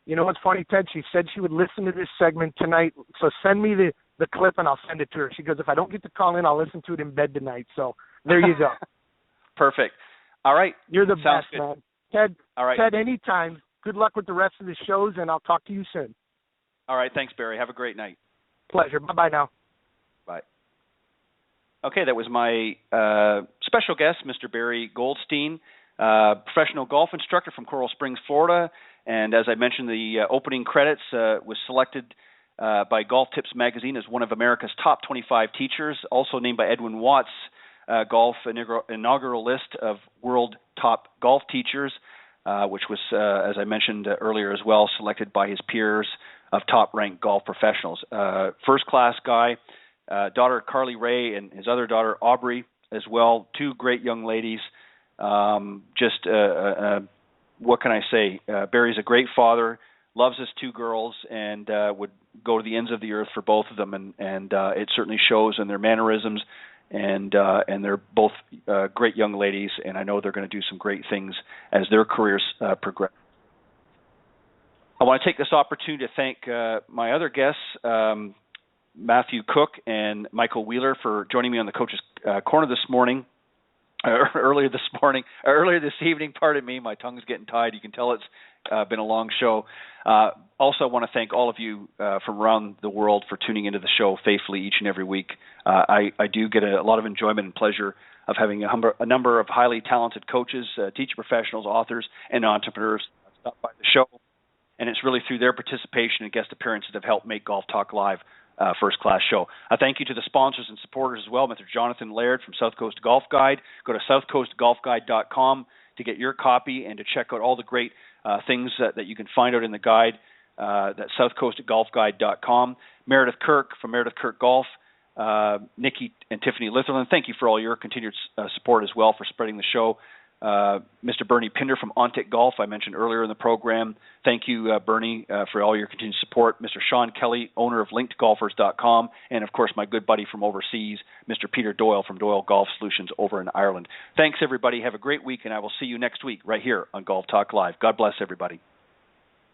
You know what's funny, Ted? She said she would listen to this segment tonight, so send me the clip and I'll send it to her. She goes, if I don't get to call in, I'll listen to it in bed tonight. So there you go. Perfect. All right. You're the Sounds best, good. man. Ted, all right. Ted, anytime. Good luck with the rest of the shows, and I'll talk to you soon. All right. Thanks, Barry. Have a great night. Pleasure. Bye-bye now. Bye. Okay, that was my special guest, Mr. Barry Goldstein, professional golf instructor from Coral Springs, Florida. And as I mentioned, the opening credits was selected by Golf Tips magazine as one of America's top 25 teachers, also named by Edwin Watts Golf inaugural list of world top golf teachers, which was, as I mentioned earlier as well, selected by his peers of top-ranked golf professionals. First-class guy. Daughter Carly Ray and his other daughter Aubrey as well, 2 great young ladies. What can I say? Barry's a great father, loves his 2 girls, and would go to the ends of the earth for both of them, and it certainly shows in their mannerisms, and they're both great young ladies, and I know they're going to do some great things as their careers progress. I want to take this opportunity to thank my other guests, Matthew Cooke and Michael Wheeler, for joining me on the Coach's Corner this morning. Earlier this evening, pardon me, my tongue's getting tied. You can tell it's been a long show. Also, I want to thank all of you from around the world for tuning into the show faithfully each and every week. I do get a lot of enjoyment and pleasure of having a number of highly talented coaches, teacher professionals, authors, and entrepreneurs stop by the show. And it's really through their participation and guest appearances that have helped make Golf Talk Live first-class show. I thank you to the sponsors and supporters as well, Mr. Jonathan Laird from South Coast Golf Guide. Go to southcoastgolfguide.com to get your copy and to check out all the great things that you can find out in the guide. That's southcoastgolfguide.com. Meredith Kirk from Meredith Kirk Golf, Nikki and Tiffany Litherland, thank you for all your continued support as well for spreading the show. Mr. Bernie Pinder from Ontic Golf, I mentioned earlier in the program. Thank you, Bernie, for all your continued support. Mr. Sean Kelly, owner of LinkedGolfers.com, and, of course, my good buddy from overseas, Mr. Peter Doyle from Doyle Golf Solutions over in Ireland. Thanks, everybody. Have a great week, and I will see you next week right here on Golf Talk Live. God bless everybody.